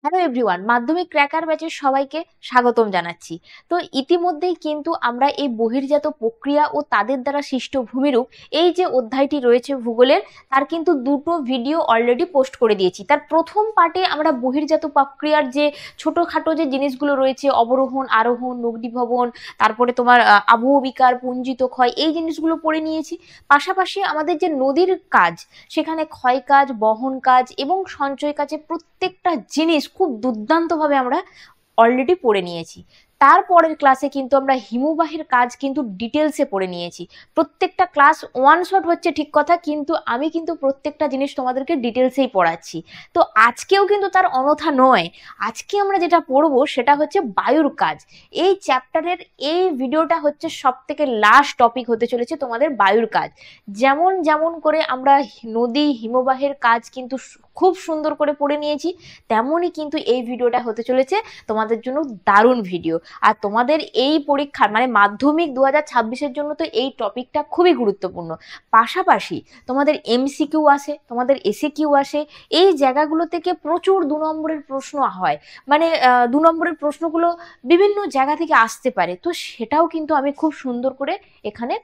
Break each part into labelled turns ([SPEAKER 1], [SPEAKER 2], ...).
[SPEAKER 1] Hello everyone, মাধ্যমিক cracker ব্যাচের সবাইকে স্বাগতম জানাচ্ছি। তো ইতিমধ্যেই কিন্তু আমরা এই বহির্জাত প্রক্রিয়া ও তাদের দ্বারা সৃষ্ট ভূমিরূপ এই যে অধ্যায়টি রয়েছে ভূগোলের, তার কিন্তু দুটো ভিডিও অলরেডি পোস্ট করে দিয়েছি। তার প্রথম পার্টে আমরা বহির্জাত প্রক্রিয়ার যে ছোটোখাটো যে জিনিসগুলো রয়েছে, অবরোহণ, আরোহণ, নগ্নিভবন, তারপরে তোমার আবহবিকার, পুঞ্জিত ক্ষয়, এই জিনিসগুলো পড়ে নিয়েছি। পাশাপাশি আমাদের যে নদীর কাজ, সেখানে ক্ষয় কাজ, বহন কাজ এবং সঞ্চয় কাজে প্রত্যেকটা জিনিস খুব দুর্দান্তভাবে আমরা অলরেডি পড়ে নিয়েছি। তারপরের ক্লাসে কিন্তু আমরা হিমবাহের কাজ কিন্তু ডিটেলসে পড়ে নিয়েছি। প্রত্যেকটা ক্লাস ওয়ান শট হচ্ছে ঠিক কথা, কিন্তু আমি কিন্তু প্রত্যেকটা জিনিস তোমাদেরকে ডিটেলসেই পড়াচ্ছি। তো আজকেও কিন্তু তার অনথা নয়। আজকে আমরা যেটা পড়বো সেটা হচ্ছে বায়ুর কাজ। এই চ্যাপ্টারের এই ভিডিওটা হচ্ছে সব থেকে লাস্ট টপিক হতে চলেছে তোমাদের বায়ুর কাজ। যেমন যেমন করে আমরা নদী হিমবাহের কাজ কিন্তু খুব সুন্দর করে পড়ে নিয়েছি, তেমনই কিন্তু এই ভিডিওটা হতে চলেছে তোমাদের জন্য দারুণ ভিডিও। আর তোমাদের এই পরীক্ষার মানে মাধ্যমিক 2026-এর জন্য তো এই টপিকটা খুবই গুরুত্বপূর্ণ। পাশাপাশি তোমাদের এমসিকিউ আসে, তোমাদের এসিকিউ আসে, এই জায়গাগুলো থেকে প্রচুর 2 নম্বরের প্রশ্ন হয়। মানে 2 নম্বরের প্রশ্নগুলো বিভিন্ন জায়গা থেকে আসতে পারে, তো সেটাও কিন্তু আমি খুব সুন্দর করে এখানে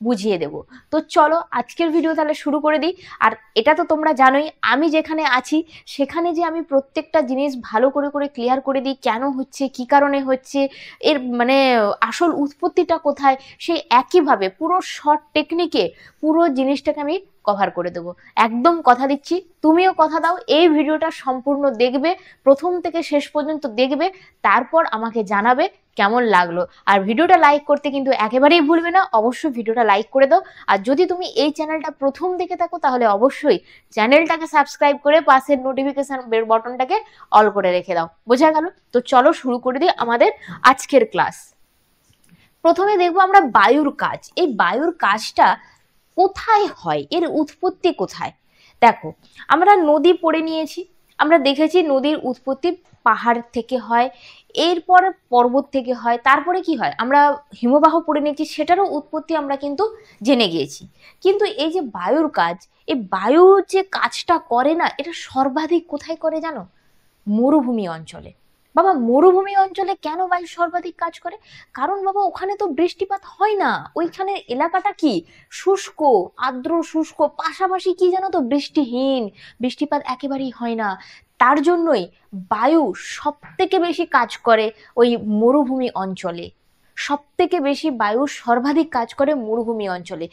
[SPEAKER 1] বুঝিয়ে দেব। তো চলো আজকের ভিডিও তাহলে শুরু করে দিই। আর এটা তো তোমরা জানোই, আমি যেখানে আছি সেখানে যে আমি প্রত্যেকটা জিনিস ভালো করে করে ক্লিয়ার করে দিই, কেন হচ্ছে, কি কারণে হচ্ছে, এর মানে আসল উৎপত্তিটা কোথায়, সেই একইভাবে পুরো শর্ট টেকনিকে পুরো জিনিসটাকে আমি কভার করে দেবো। একদম কথা দিচ্ছি, তুমিও কথা দাও, এই ভিডিওটা সম্পূর্ণ দেখবে, প্রথম থেকে শেষ পর্যন্ত দেখবে, তারপর আমাকে জানাবে কেমন লাগলো। আর ভিডিওটা লাইক করতে কিন্তু একেবারেই ভুলবে না, অবশ্যই ভিডিওটা লাইক করে দাও। আর যদি তুমি এই চ্যানেলটা প্রথম দেখে থাকো তাহলে অবশ্যই চ্যানেলটাকে সাবস্ক্রাইব করে পাশের নোটিফিকেশন বেল বটনটাকে অল করে রেখে দাও। বোঝা গেল? তো চলো শুরু করে দিই আমাদের আজকের ক্লাস। প্রথমে দেখবো আমরা বায়ুর কাজ। এই বায়ুর কাজটা কোথায় হয়, এর উৎপত্তি কোথায়। দেখো, আমরা নদী পড়ে নিয়েছি, আমরা দেখেছি নদীর উৎপত্তি পাহাড় থেকে হয়, এরপর পর্বত থেকে হয়, তারপরে কি হয় আমরা হিমবাহ পড়ে নিয়েছি, সেটারও উৎপত্তি আমরা কিন্তু জেনে গিয়েছি। কিন্তু এই যে বায়ুর কাজ, এই বায়ু যে কাজটা করে না, এটা সর্বাধিক কোথায় করে জানো? মরুভূমি অঞ্চলে। বাবা, মরুভূমি অঞ্চলে কেন বায়ু সর্বাধিক কাজ করে? কারণ বাবা, ওখানে তো বৃষ্টিপাত হয় না, ওইখানে এলাকাটা কি শুষ্ক, আর্দ্র শুষ্ক, পাশাপাশি কি জানো তো, বৃষ্টিহীন, বৃষ্টিপাত একেবারেই হয় না। তার জন্যই বায়ু সব থেকে বেশি কাজ করে ওই মরুভূমি অঞ্চলে। সব থেকে বেশি বায়ু সর্বাধিক কাজ করে মরুভূমি অঞ্চলে।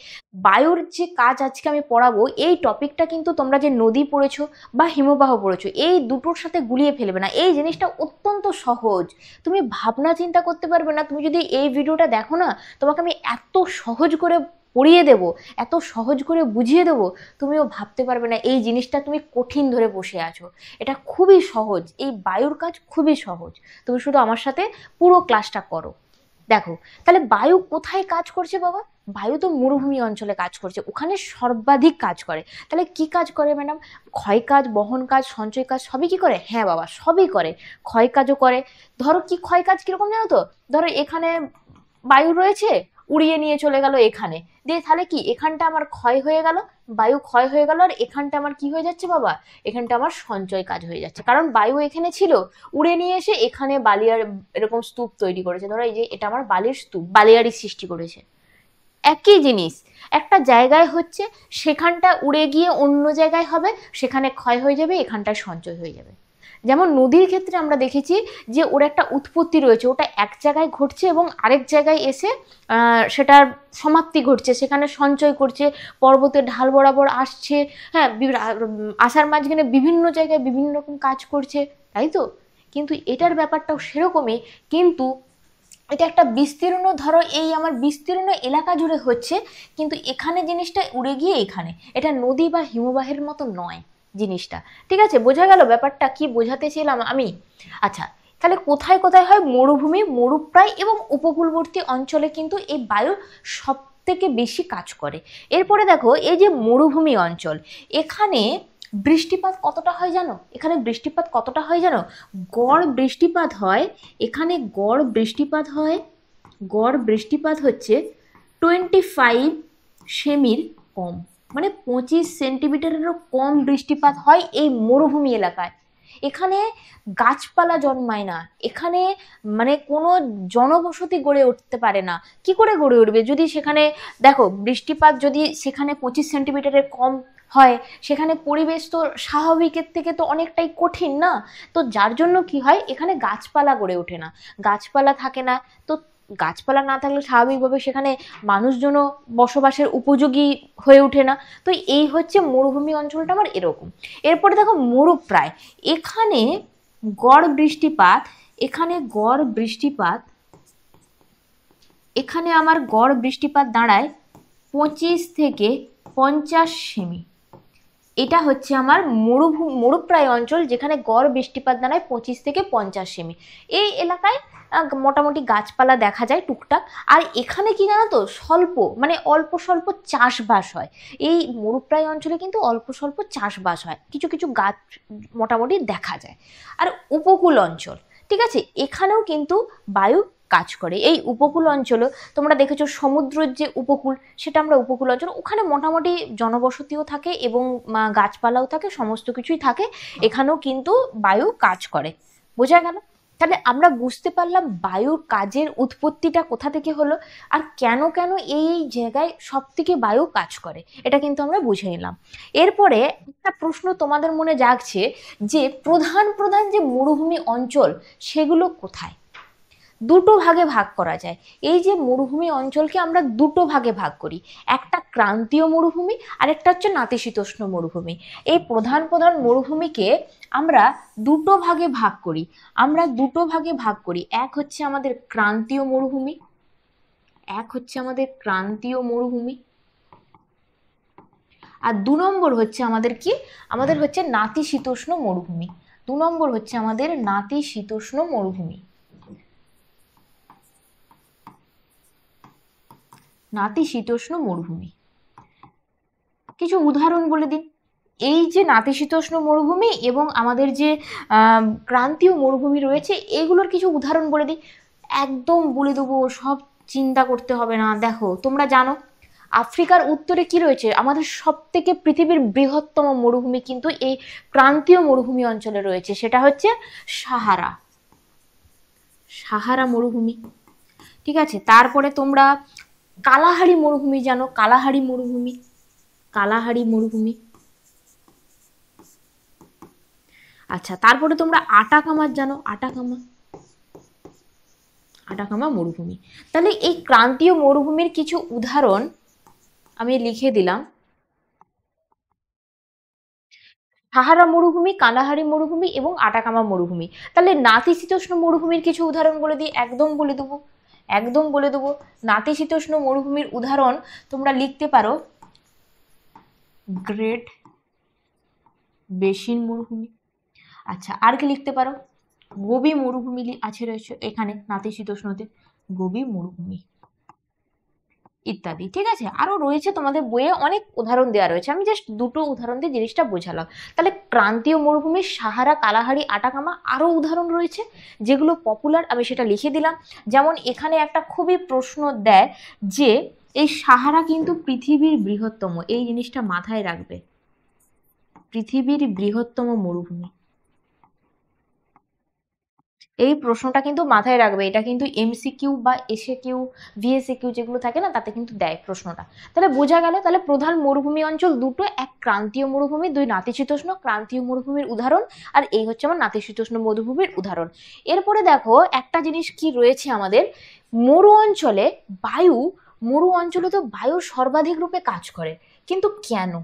[SPEAKER 1] বায়ুর যে কাজ আজকে আমি পড়াবো, এই টপিকটা কিন্তু তোমরা যে নদী পড়েছো বা হিমবাহ পড়েছো, এই দুটোর সাথে গুলিয়ে ফেলবে না। এই জিনিসটা অত্যন্ত সহজ, তুমি ভাবনা চিন্তা করতে পারবে না। তুমি যদি এই ভিডিওটা দেখো না, তোমাকে আমি এত সহজ করে পড়িয়ে দেবো, এত সহজ করে বুঝিয়ে দেবো, তুমিও ভাবতে পারবে না এই জিনিসটা তুমি কঠিন ধরে বসে আছো। এটা খুবই সহজ, এই বায়ুর কাজ খুবই সহজ। তুমি শুধু আমার সাথে পুরো ক্লাসটা করো। দেখো, তাহলে বায়ু কোথায় কাজ করছে বাবা? বায়ু তো মরুভূমি অঞ্চলে কাজ করছে, ওখানে সর্বাধিক কাজ করে। তাহলে কি কাজ করে ম্যাডাম? ক্ষয় কাজ, বহন কাজ, সঞ্চয় কাজ সবই কি করে? হ্যাঁ বাবা, সবই করে। ক্ষয় কাজও করে। ধরো কি ক্ষয় কাজ কিরকম জানো তো? ধরো এখানে বায়ু রয়েছে, উড়িয়ে নিয়ে চলে গেল এখানে, দিয়ে তাহলে কি এখানটা আমার ক্ষয় হয়ে গেল, বায়ু ক্ষয় হয়ে গেল, আর এখানটা আমার কি হয়ে যাচ্ছে বাবা? এখানটা আমার সঞ্চয় কাজ হয়ে যাচ্ছে, কারণ বায়ু এখানে ছিল, উড়ে নিয়ে এসে এখানে বালিয়ার এরকম স্তূপ তৈরি করেছে। ধরো এই যে এটা আমার বালির স্তূপ, বালিয়ারি সৃষ্টি করেছে। একই জিনিস একটা জায়গায় হচ্ছে, সেখানটা উড়ে গিয়ে অন্য জায়গায় হবে, সেখানে ক্ষয় হয়ে যাবে, এখানটায় সঞ্চয় হয়ে যাবে। যেমন নদীর ক্ষেত্রে আমরা দেখেছি যে ওর একটা উৎপত্তি রয়েছে, ওটা এক জায়গায় ঘটছে এবং আরেক জায়গায় এসে সেটার সমাপ্তি ঘটছে, সেখানে সঞ্চয় করছে, পর্বতের ঢাল বরাবর আসছে। হ্যাঁ, আসার মাঝখানে বিভিন্ন জায়গায় বিভিন্ন রকম কাজ করছে, তাই তো? কিন্তু এটার ব্যাপারটাও সেরকমই, কিন্তু এটা একটা বিস্তীর্ণ, ধরো এই আমার বিস্তীর্ণ এলাকা জুড়ে হচ্ছে, কিন্তু এখানে জিনিসটা উড়ে গিয়ে এখানে, এটা নদী বা হিমবাহের মতো নয় জিনিসটা। ঠিক আছে, বোঝা গেল ব্যাপারটা কি বোঝাতে ছিলাম আমি? আচ্ছা, তাহলে কোথায় কোথায় হয়? মরুভূমি, মরুপ্রায় এবং উপকূলবর্তী অঞ্চলে কিন্তু এই বায়ু সব থেকে বেশি কাজ করে। এরপরে দেখো, এই যে মরুভূমি অঞ্চল, এখানে বৃষ্টিপাত কতটা হয় জানো? এখানে বৃষ্টিপাত কতটা হয় জানো? গড় বৃষ্টিপাত হয়, এখানে গড় বৃষ্টিপাত হচ্ছে 25 সেমির কম, মানে 25 সেন্টিমিটারেরও কম বৃষ্টিপাত হয় এই মরুভূমি এলাকায়। এখানে গাছপালা জন্মায় না, এখানে মানে কোনো জনবসতি গড়ে উঠতে পারে না। কি করে গড়ে উঠবে যদি সেখানে দেখো বৃষ্টিপাত যদি সেখানে 25 সেন্টিমিটারের কম হয়, সেখানে পরিবেশ তো স্বাভাবিকের থেকে তো অনেকটাই কঠিন না। তো যার জন্য কি হয়, এখানে গাছপালা গড়ে ওঠে না, গাছপালা থাকে না। তো গাছপালা না থাকলে স্বাভাবিকভাবে সেখানে মানুষজনও বসবাসের উপযোগী হয়ে ওঠে না। তো এই হচ্ছে মরুভূমি অঞ্চলটা আমার এরকম। এরপরে দেখো মরুপ্রায়, এখানে গড় বৃষ্টিপাত, এখানে গড় বৃষ্টিপাত, এখানে আমার গড় বৃষ্টিপাত দাঁড়ায় 25 থেকে 50 সেমি। এটা হচ্ছে আমার মরুপ্রায় অঞ্চল, যেখানে গড় বৃষ্টিপাত দাঁড়ায় 25 থেকে 50 সেমি। এই এলাকায় মোটামুটি গাছপালা দেখা যায় টুকটাক। আর এখানে কি জানো তো, স্বল্প মানে অল্প স্বল্প চাষবাস হয়। এই মরুপ্রায় অঞ্চলে কিন্তু অল্প স্বল্প চাষবাস হয়, কিছু কিছু গাছ মোটামুটি দেখা যায়। আর উপকূল অঞ্চল, ঠিক আছে, এখানেও কিন্তু বায়ু কাজ করে। এই উপকূল অঞ্চলও তোমরা দেখেছো, সমুদ্রের যে উপকূল সেটা আমরা উপকূল অঞ্চল, ওখানে মোটামুটি জনবসতিও থাকে এবং গাছপালাও থাকে, সমস্ত কিছুই থাকে, এখানেও কিন্তু বায়ু কাজ করে। বোঝা গেল? তাহলে আমরা বুঝতে পারলাম বায়ুর কাজের উৎপত্তিটা কোথা থেকে হলো, আর কেন কেন এই জায়গায় সব থেকে বায়ু কাজ করে, এটা কিন্তু আমরা বুঝে নিলাম। এরপরে একটা প্রশ্ন তোমাদের মনে জাগছে যে প্রধান প্রধান যে মরুভূমি অঞ্চল সেগুলো কোথায়। দুটো ভাগে ভাগ করা যায়। এই যে মরুভূমি অঞ্চলকে আমরা দুটো ভাগে ভাগ করি, একটা ক্রান্তীয় মরুভূমি আর একটা হচ্ছে নাতিশীতোষ্ণ মরুভূমি। এই প্রধান প্রধান মরুভূমিকে আমরা দুটো ভাগে ভাগ করি, আমরা দুটো ভাগে ভাগ করি। এক হচ্ছে আমাদের ক্রান্তীয় মরুভূমি, এক হচ্ছে আমাদের ক্রান্তীয় মরুভূমি, আর 2 নম্বর হচ্ছে আমাদের কি, আমাদের হচ্ছে নাতিশীতোষ্ণ মরুভূমি। 2 নম্বর হচ্ছে আমাদের নাতিশীতোষ্ণ মরুভূমি, নাতিশীতোষ্ণ মরুভূমি। কিছু উদাহরণ বলে দিন। এই যে নাতিশীতোষ্ণ মরুভূমি এবং আমাদের যে ক্রান্তীয় মরুভূমি রয়েছে, এগুলোর কিছু উদাহরণ বলে দিই। একদম বলে দেবো, সব চিন্তা করতে হবে না। দেখো তোমরা জানো আফ্রিকার উত্তরে কি রয়েছে, আমাদের সব থেকে পৃথিবীর বৃহত্তম মরুভূমি কিন্তু এই ক্রান্তীয় মরুভূমি অঞ্চলে রয়েছে, সেটা হচ্ছে সাহারা, সাহারা মরুভূমি। ঠিক আছে, তারপরে তোমরা কালাহারি মরুভূমি জানো, কালাহারি মরুভূমি, কালাহারি মরুভূমি। আচ্ছা, তারপরে তোমরা আটাকামার জানো, আটাকামা, আটাকামা মরুভূমি। তাহলে এই ক্রান্তীয় মরুভূমির কিছু উদাহরণ আমি লিখে দিলাম, সাহারা মরুভূমি, কালাহারি মরুভূমি এবং আটাকামা মরুভূমি। তাহলে নাতিশীতোষ্ণ মরুভূমির কিছু উদাহরণ বলে দিই, একদম বলে দেবো, একদম বলে দেবো। নাতিশীতোষ্ণ মরুভূমির উদাহরণ তোমরা লিখতে পারো গ্রেট বেসিন মরুভূমি। আচ্ছা, আর কি লিখতে পারো, গোবি মরুভূমি আছে রয়েছে এখানে নাতিশীতোষ্ণতে, গোবি মরুভূমি ইত্যাদি। ঠিক আছে, আরো রয়েছে, তোমাদের বইয়ে অনেক উদাহরণ দেওয়া রয়েছে, আমি জাস্ট দুটো উদাহরণ দিয়ে জিনিসটা বোঝালাম। তাহলে ক্রান্তীয় মরুভূমির সাহারা, কালাহারি, আটাকামা, আরো উদাহরণ রয়েছে যেগুলো পপুলার, আমি সেটা লিখে দিলাম। যেমন এখানে একটা খুবই প্রশ্ন দেয় যে এই সাহারা কিন্তু পৃথিবীর বৃহত্তম, এই জিনিসটা মাথায় রাখবে, পৃথিবীর বৃহত্তম মরুভূমি। এই প্রশ্নটা কিন্তু মাথায় রাখবে, এটা কিন্তু এমসিকিউ বা এসএকিউ, ভিএসএকিউ যেগুলো থাকে না, তাতে কিন্তু দেয় প্রশ্নটা। তাহলে বোঝা গেল, তাহলে প্রধান মরুভূমি অঞ্চল দুটো, এক ক্রান্তীয় মরুভূমি, দুই নাতিশীতোষ্ণ। ক্রান্তীয় মরুভূমির উদাহরণ, আর এই হচ্ছে আমার নাতিশীতোষ্ণ মরুভূমির উদাহরণ। এরপরে দেখো একটা জিনিস কি রয়েছে আমাদের, মরু অঞ্চলে বায়ু, মরু অঞ্চলে তো বায়ু সর্বাধিক রূপে কাজ করে, কিন্তু কেন?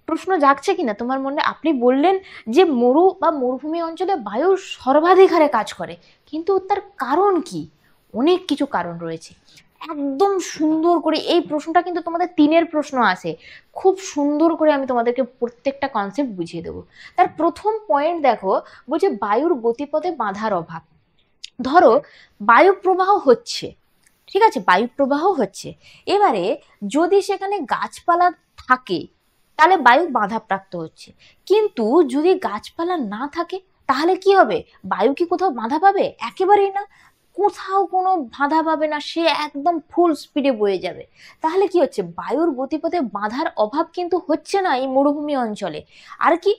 [SPEAKER 1] প্রশ্ন জাগছে কিনা তোমার মনে? আপনি বললেন যে মরু বা মরুভূমি অঞ্চলে বায়ু সর্বাধিক হারে কাজ করে, কিন্তু তার কারণ কি? অনেক কিছু কারণ রয়েছে। একদম সুন্দর করে এই প্রশ্নটা কিন্তু তোমাদের 3-এর প্রশ্ন আসে, খুব সুন্দর করে আমি তোমাদেরকে প্রত্যেকটা কনসেপ্ট বুঝিয়ে দেবো। তার প্রথম পয়েন্ট দেখো, বলছে বায়ুর গতিপথে বাধার অভাব। ধরো বায়ু প্রবাহ হচ্ছে, ঠিক আছে, বায়ু প্রবাহ হচ্ছে, এবারে যদি সেখানে গাছপালা থাকে তাহলে বায়ু বাধাপ্রাপ্ত হচ্ছে। কিন্তু যদি গাছপালা না থাকে তাহলে কি হবে, বায়ু কি কোথাও বাধা পাবে? একেবারেই না, কোথাও কোনো বাধা পাবে না, সে একদম ফুল স্পিডে বয়ে যাবে। তাহলে কি হচ্ছে, বায়ুর গতিপথে বাধার অভাব কিন্তু হচ্ছে না এই মরুভূমি অঞ্চলে। আর কি,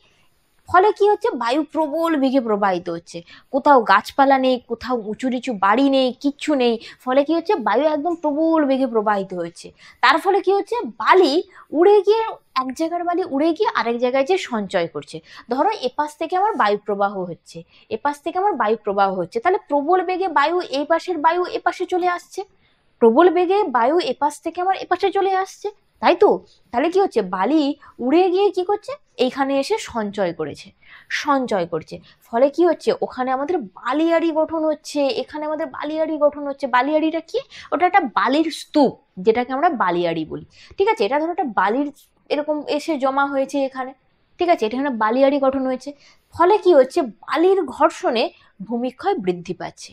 [SPEAKER 1] ফলে কি হচ্ছে, বায়ু প্রবল বেগে প্রবাহিত হচ্ছে, কোথাও গাছপালা নেই, কোথাও উঁচু নিচু বাড়ি নেই, কিচ্ছু নেই, ফলে কি হচ্ছে, বায়ু একদম প্রবল বেগে প্রবাহিত হচ্ছে। তার ফলে কি হচ্ছে, বালি উড়ে গিয়ে, এক জায়গার বালি উড়ে গিয়ে আরেক জায়গায় যে সঞ্চয় করছে। ধরো এপাশ থেকে আমার বায়ু প্রবাহ হচ্ছে, এপাশ থেকে আমার বায়ু প্রবাহ হচ্ছে, তাহলে প্রবল বেগে বায়ু এই পাশের বায়ু এপাশে চলে আসছে, প্রবল বেগে বায়ু এপাশ থেকে আমার এপাশে চলে আসছে, তাই তো? তাহলে কি হচ্ছে, বালি উড়ে গিয়ে কি করছে, এইখানে এসে সঞ্চয় করেছে, সঞ্চয় করছে। ফলে কি হচ্ছে, ওখানে আমাদের বালিয়াড়ি গঠন হচ্ছে, এখানে আমাদের বালিয়াড়ি গঠন হচ্ছে। বালিয়াড়িটা কি? ওটা একটা বালির স্তূপ, যেটাকে আমরা বালিয়াড়ি বলি। ঠিক আছে, এটা ধরো একটা বালির এরকম এসে জমা হয়েছে এখানে, ঠিক আছে, এটা এখানে বালিয়াড়ি গঠন হয়েছে। ফলে কি হচ্ছে, বালির ঘর্ষণে ভূমিক্ষয় বৃদ্ধি পাচ্ছে।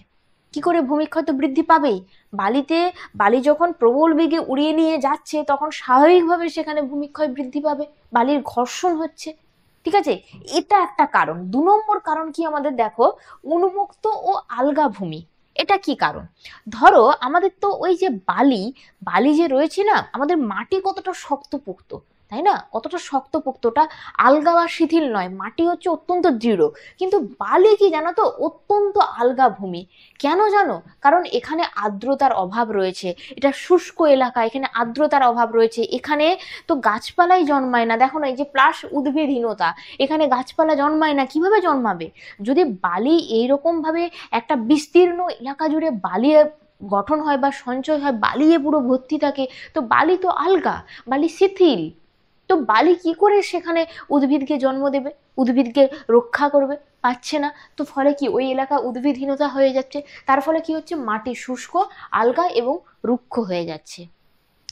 [SPEAKER 1] কি করে ভূমিক্ষয় তো বৃদ্ধি পাবেই, বালিতে, বালি যখন প্রবল বেগে উড়িয়ে নিয়ে যাচ্ছে তখন স্বাভাবিকভাবে সেখানে ভূমিক্ষয় বৃদ্ধি পাবে, বালির ঘর্ষণ হচ্ছে। ঠিক আছে, এটা একটা কারণ। 2 নম্বর কারণ কি আমাদের, দেখো, উন্মুক্ত ও আলগা ভূমি। এটা কি কারণ? ধরো আমাদের তো ওই যে বালি, বালি যে রয়েছে না, আমাদের মাটি কতটা শক্তপোক্ত, তাই না? কতটা শক্তপোক্ত, ওটা আলগা বা শিথিল নয়, মাটি হচ্ছে অত্যন্ত দৃঢ়। কিন্তু বালি কি জানো তো, অত্যন্ত আলগা ভূমি। কেন জানো? কারণ এখানে আর্দ্রতার অভাব রয়েছে, এটা শুষ্ক এলাকা, এখানে আর্দ্রতার অভাব রয়েছে, এখানে তো গাছপালাই জন্মায় না। দেখো না, এই যে প্লাস উদ্ভিদহীনতা, এখানে গাছপালা জন্মায় না, কিভাবে জন্মাবে? যদি বালি এইরকম ভাবে একটা বিস্তীর্ণ এলাকা জুড়ে বালি গঠন হয় বা সঞ্চয় হয়, বালিয়ে পুরো ভর্তি থাকে, তো বালি তো আলগা, বালি শিথিল, তো বালি কি করে সেখানে উদ্ভিদকে জন্ম দেবে, উদ্ভিদকে রক্ষা করবে? পাচ্ছে না। তো ফলে কি, ওই এলাকা উদ্ভিদহীনতা হয়ে যাচ্ছে, তার ফলে কি হচ্ছে, মাটি শুষ্ক, আলগা এবং রুক্ষ হয়ে যাচ্ছে।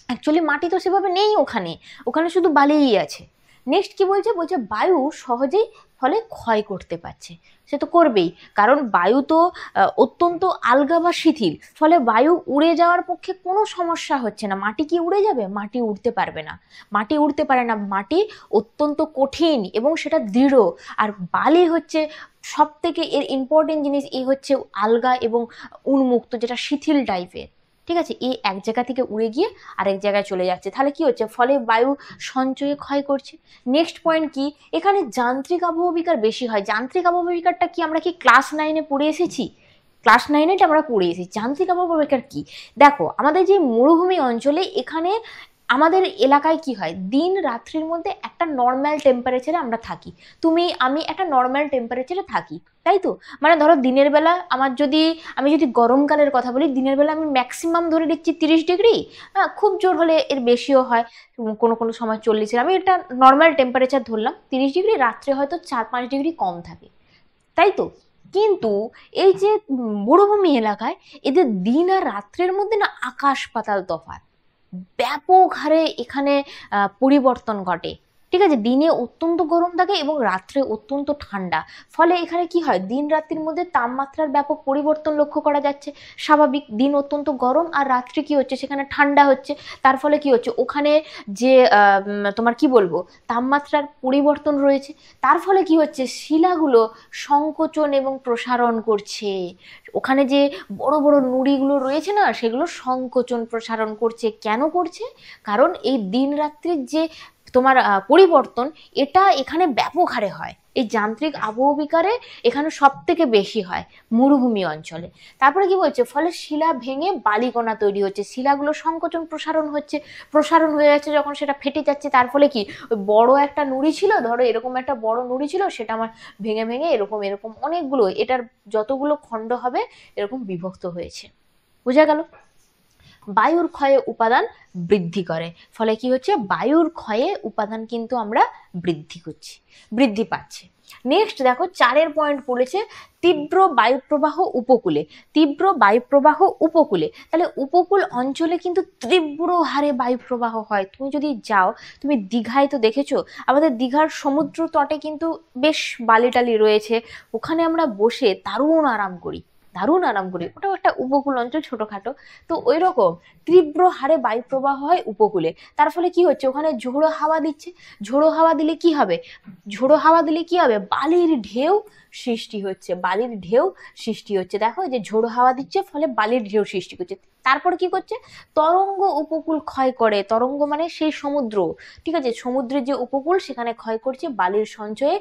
[SPEAKER 1] অ্যাকচুয়ালি মাটি তো সেভাবে নেই ওখানে, ওখানে শুধু বালিই আছে। নেক্সট কি বলছে, বলছে বায়ু সহজেই ফলে ক্ষয় করতে পারছে। সে তো করবেই, কারণ বায়ু তো অত্যন্ত আলগা বা শিথিল, ফলে বায়ু উড়ে যাওয়ার পক্ষে কোনো সমস্যা হচ্ছে না। মাটি কি উড়ে যাবে? মাটি উড়তে পারবে না, মাটি উড়তে পারে না, মাটি অত্যন্ত কঠিন এবং সেটা দৃঢ়। আর বালি হচ্ছে সব থেকে এর ইম্পর্টেন্ট জিনিস, এই হচ্ছে আলগা এবং উন্মুক্ত, যেটা শিথিল টাইপের। ঠিক আছে, এই এক জায়গা থেকে উড়ে গিয়ে আরেক জায়গায় চলে যাচ্ছে, তাহলে কি হচ্ছে, ফলে বায়ু সঞ্চয়ে ক্ষয় করছে। নেক্সট পয়েন্ট কি, এখানে যান্ত্রিক আবহবিকার বেশি হয়। যান্ত্রিক আবহবিকারটা কি, আমরা কি ক্লাস 9-এ পড়ে এসেছি? ক্লাস 9-এ আমরা পড়ে এসেছি যান্ত্রিক আবহবিকার কি। দেখো, আমাদের যে মরুভূমি অঞ্চলে, এখানে আমাদের এলাকায় কি হয়, দিন রাত্রির মধ্যে একটা নর্মাল টেম্পারেচারে আমরা থাকি। তুমি আমি একটা নর্মাল টেম্পারেচারে থাকি, তাই তো? মানে ধরো দিনের বেলা আমার যদি, আমি যদি গরমকালের কথা বলি, দিনের বেলা আমি ম্যাক্সিমাম ধরে নিচ্ছি 30 ডিগ্রি, হ্যাঁ, খুব জোর হলে এর বেশিও হয়, কোনো কোনো সময় 40-এর, আমি এটা নর্মাল টেম্পারেচার ধরলাম 30 ডিগ্রি, রাত্রে হয়তো 4-5 ডিগ্রি কম থাকে, তাই তো? কিন্তু এই যে মরুভূমি এলাকায়, এদের দিন আর রাত্রের মধ্যে না আকাশ পাতাল তফাৎ, ব্যাপক হারে এখানে পরিবর্তন ঘটে। ঠিক আছে, দিনে অত্যন্ত গরম থাকে এবং রাত্রে অত্যন্ত ঠান্ডা। ফলে এখানে কি হয়, দিন রাত্রির মধ্যে তাপমাত্রার ব্যাপক পরিবর্তন লক্ষ্য করা যাচ্ছে। স্বাভাবিক, দিন অত্যন্ত গরম আর রাত্রি কি হচ্ছে, সেখানে ঠান্ডা হচ্ছে। তার ফলে কি হচ্ছে, ওখানে যে তোমার কি বলবো, তাপমাত্রার পরিবর্তন রয়েছে। তার ফলে কি হচ্ছে, শিলাগুলো সংকোচন এবং প্রসারণ করছে। ওখানে যে বড় বড় নুড়িগুলো রয়েছে না, সেগুলো সংকোচন প্রসারণ করছে। কেন করছে? কারণ এই দিন রাত্রির যে তোমার পরিবর্তন, এটা এখানে ব্যাপক হারে হয়। এই যান্ত্রিক আবহবিকারে এখানে সব থেকে বেশি হয় মরুভূমি অঞ্চলে। তারপরে কি বলছে, ফলে শিলা ভেঙে বালিকণা তৈরি হচ্ছে, শিলাগুলো সংকোচন প্রসারণ হচ্ছে, প্রসারণ হয়ে যাচ্ছে যখন, সেটা ফেটে যাচ্ছে। তার ফলে কি, ওই বড় একটা নুড়ি ছিল, ধরো এরকম একটা বড় নুড়ি ছিল, সেটা আমার ভেঙে ভেঙে এরকম এরকম অনেকগুলো, এটার যতগুলো খণ্ড হবে এরকম বিভক্ত হয়েছে। বোঝা গেল? বায়ুর ক্ষয়ে উপাদান বৃদ্ধি করে, ফলে কি হচ্ছে, বায়ুর ক্ষয়ে উপাদান কিন্তু আমরা বৃদ্ধি করছি, বৃদ্ধি পাচ্ছে। নেক্সট দেখো, 4-এর পয়েন্ট বলেছে তীব্র বায়ুপ্রবাহ উপকূলে। তীব্র বায়ুপ্রবাহ উপকূলে, তাহলে উপকূল অঞ্চলে কিন্তু তীব্র হারে বায়ুপ্রবাহ হয়। তুমি যদি যাও, তুমি দীঘায় তো দেখেছো, আমাদের দীঘার সমুদ্র তটে কিন্তু বেশ বালিটালি রয়েছে, ওখানে আমরা বসে দারুণ আরাম করি, দারুণ আরাম করি। ওটাও একটা উপকূল অঞ্চল, ছোটখাটো। তো ওই রকম তীব্র হারে বায়ু প্রবাহ হয় উপকূলে। তার ফলে কি হচ্ছে, ওখানে ঝোড়ো হাওয়া দিচ্ছে। ঝোড়ো হাওয়া দিলে কি হবে, ঝোড়ো হাওয়া দিলে কি হবে, বালির ঢেউ সৃষ্টি হচ্ছে, বালির ঢেউ সৃষ্টি হচ্ছে। দেখো যে ঝোড়ো হাওয়া দিচ্ছে, ফলে বালির ঢেউ সৃষ্টি করছে। তারপর কি করছে, তরঙ্গ উপকূল ক্ষয় করে। তরঙ্গ মানে সেই সমুদ্র, ঠিক আছে, সমুদ্রের যে উপকূল সেখানে ক্ষয় করছে, বালির সঞ্চয়ে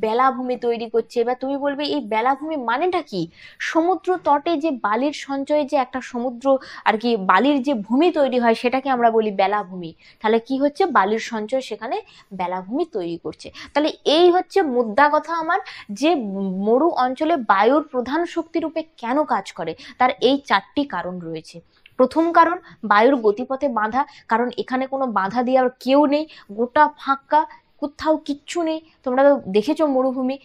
[SPEAKER 1] বেলাভূমি তৈরি করছে। এবার তুমি বলবে এই বেলাভূমি মানেটা কি? সমুদ্র তটে যে বালির সঞ্চয়ে যে একটা সমুদ্র আর কি বালির যে ভূমি তৈরি হয় সেটাকে আমরা বলি বেলাভূমি। তাহলে কি হচ্ছে, বালির সঞ্চয় সেখানে বেলাভূমি তৈরি করছে। তাহলে এই হচ্ছে মুদ্রা কথা আমার, যে মরু অঞ্চলে বায়ুর প্রধান শক্তি রূপে কেন কাজ করে, তার এই 4টি কারণ রয়েছে। প্রথম কারণ, বায়ুর গতিপথে বাধা, কারণ এখানে কোনো বাধা দেওয়ার কেউ নেই, গোটা ফাঁকা, কোথাও কিচ্ছু নেই। তোমরা তো দেখেছো মরুভূমি,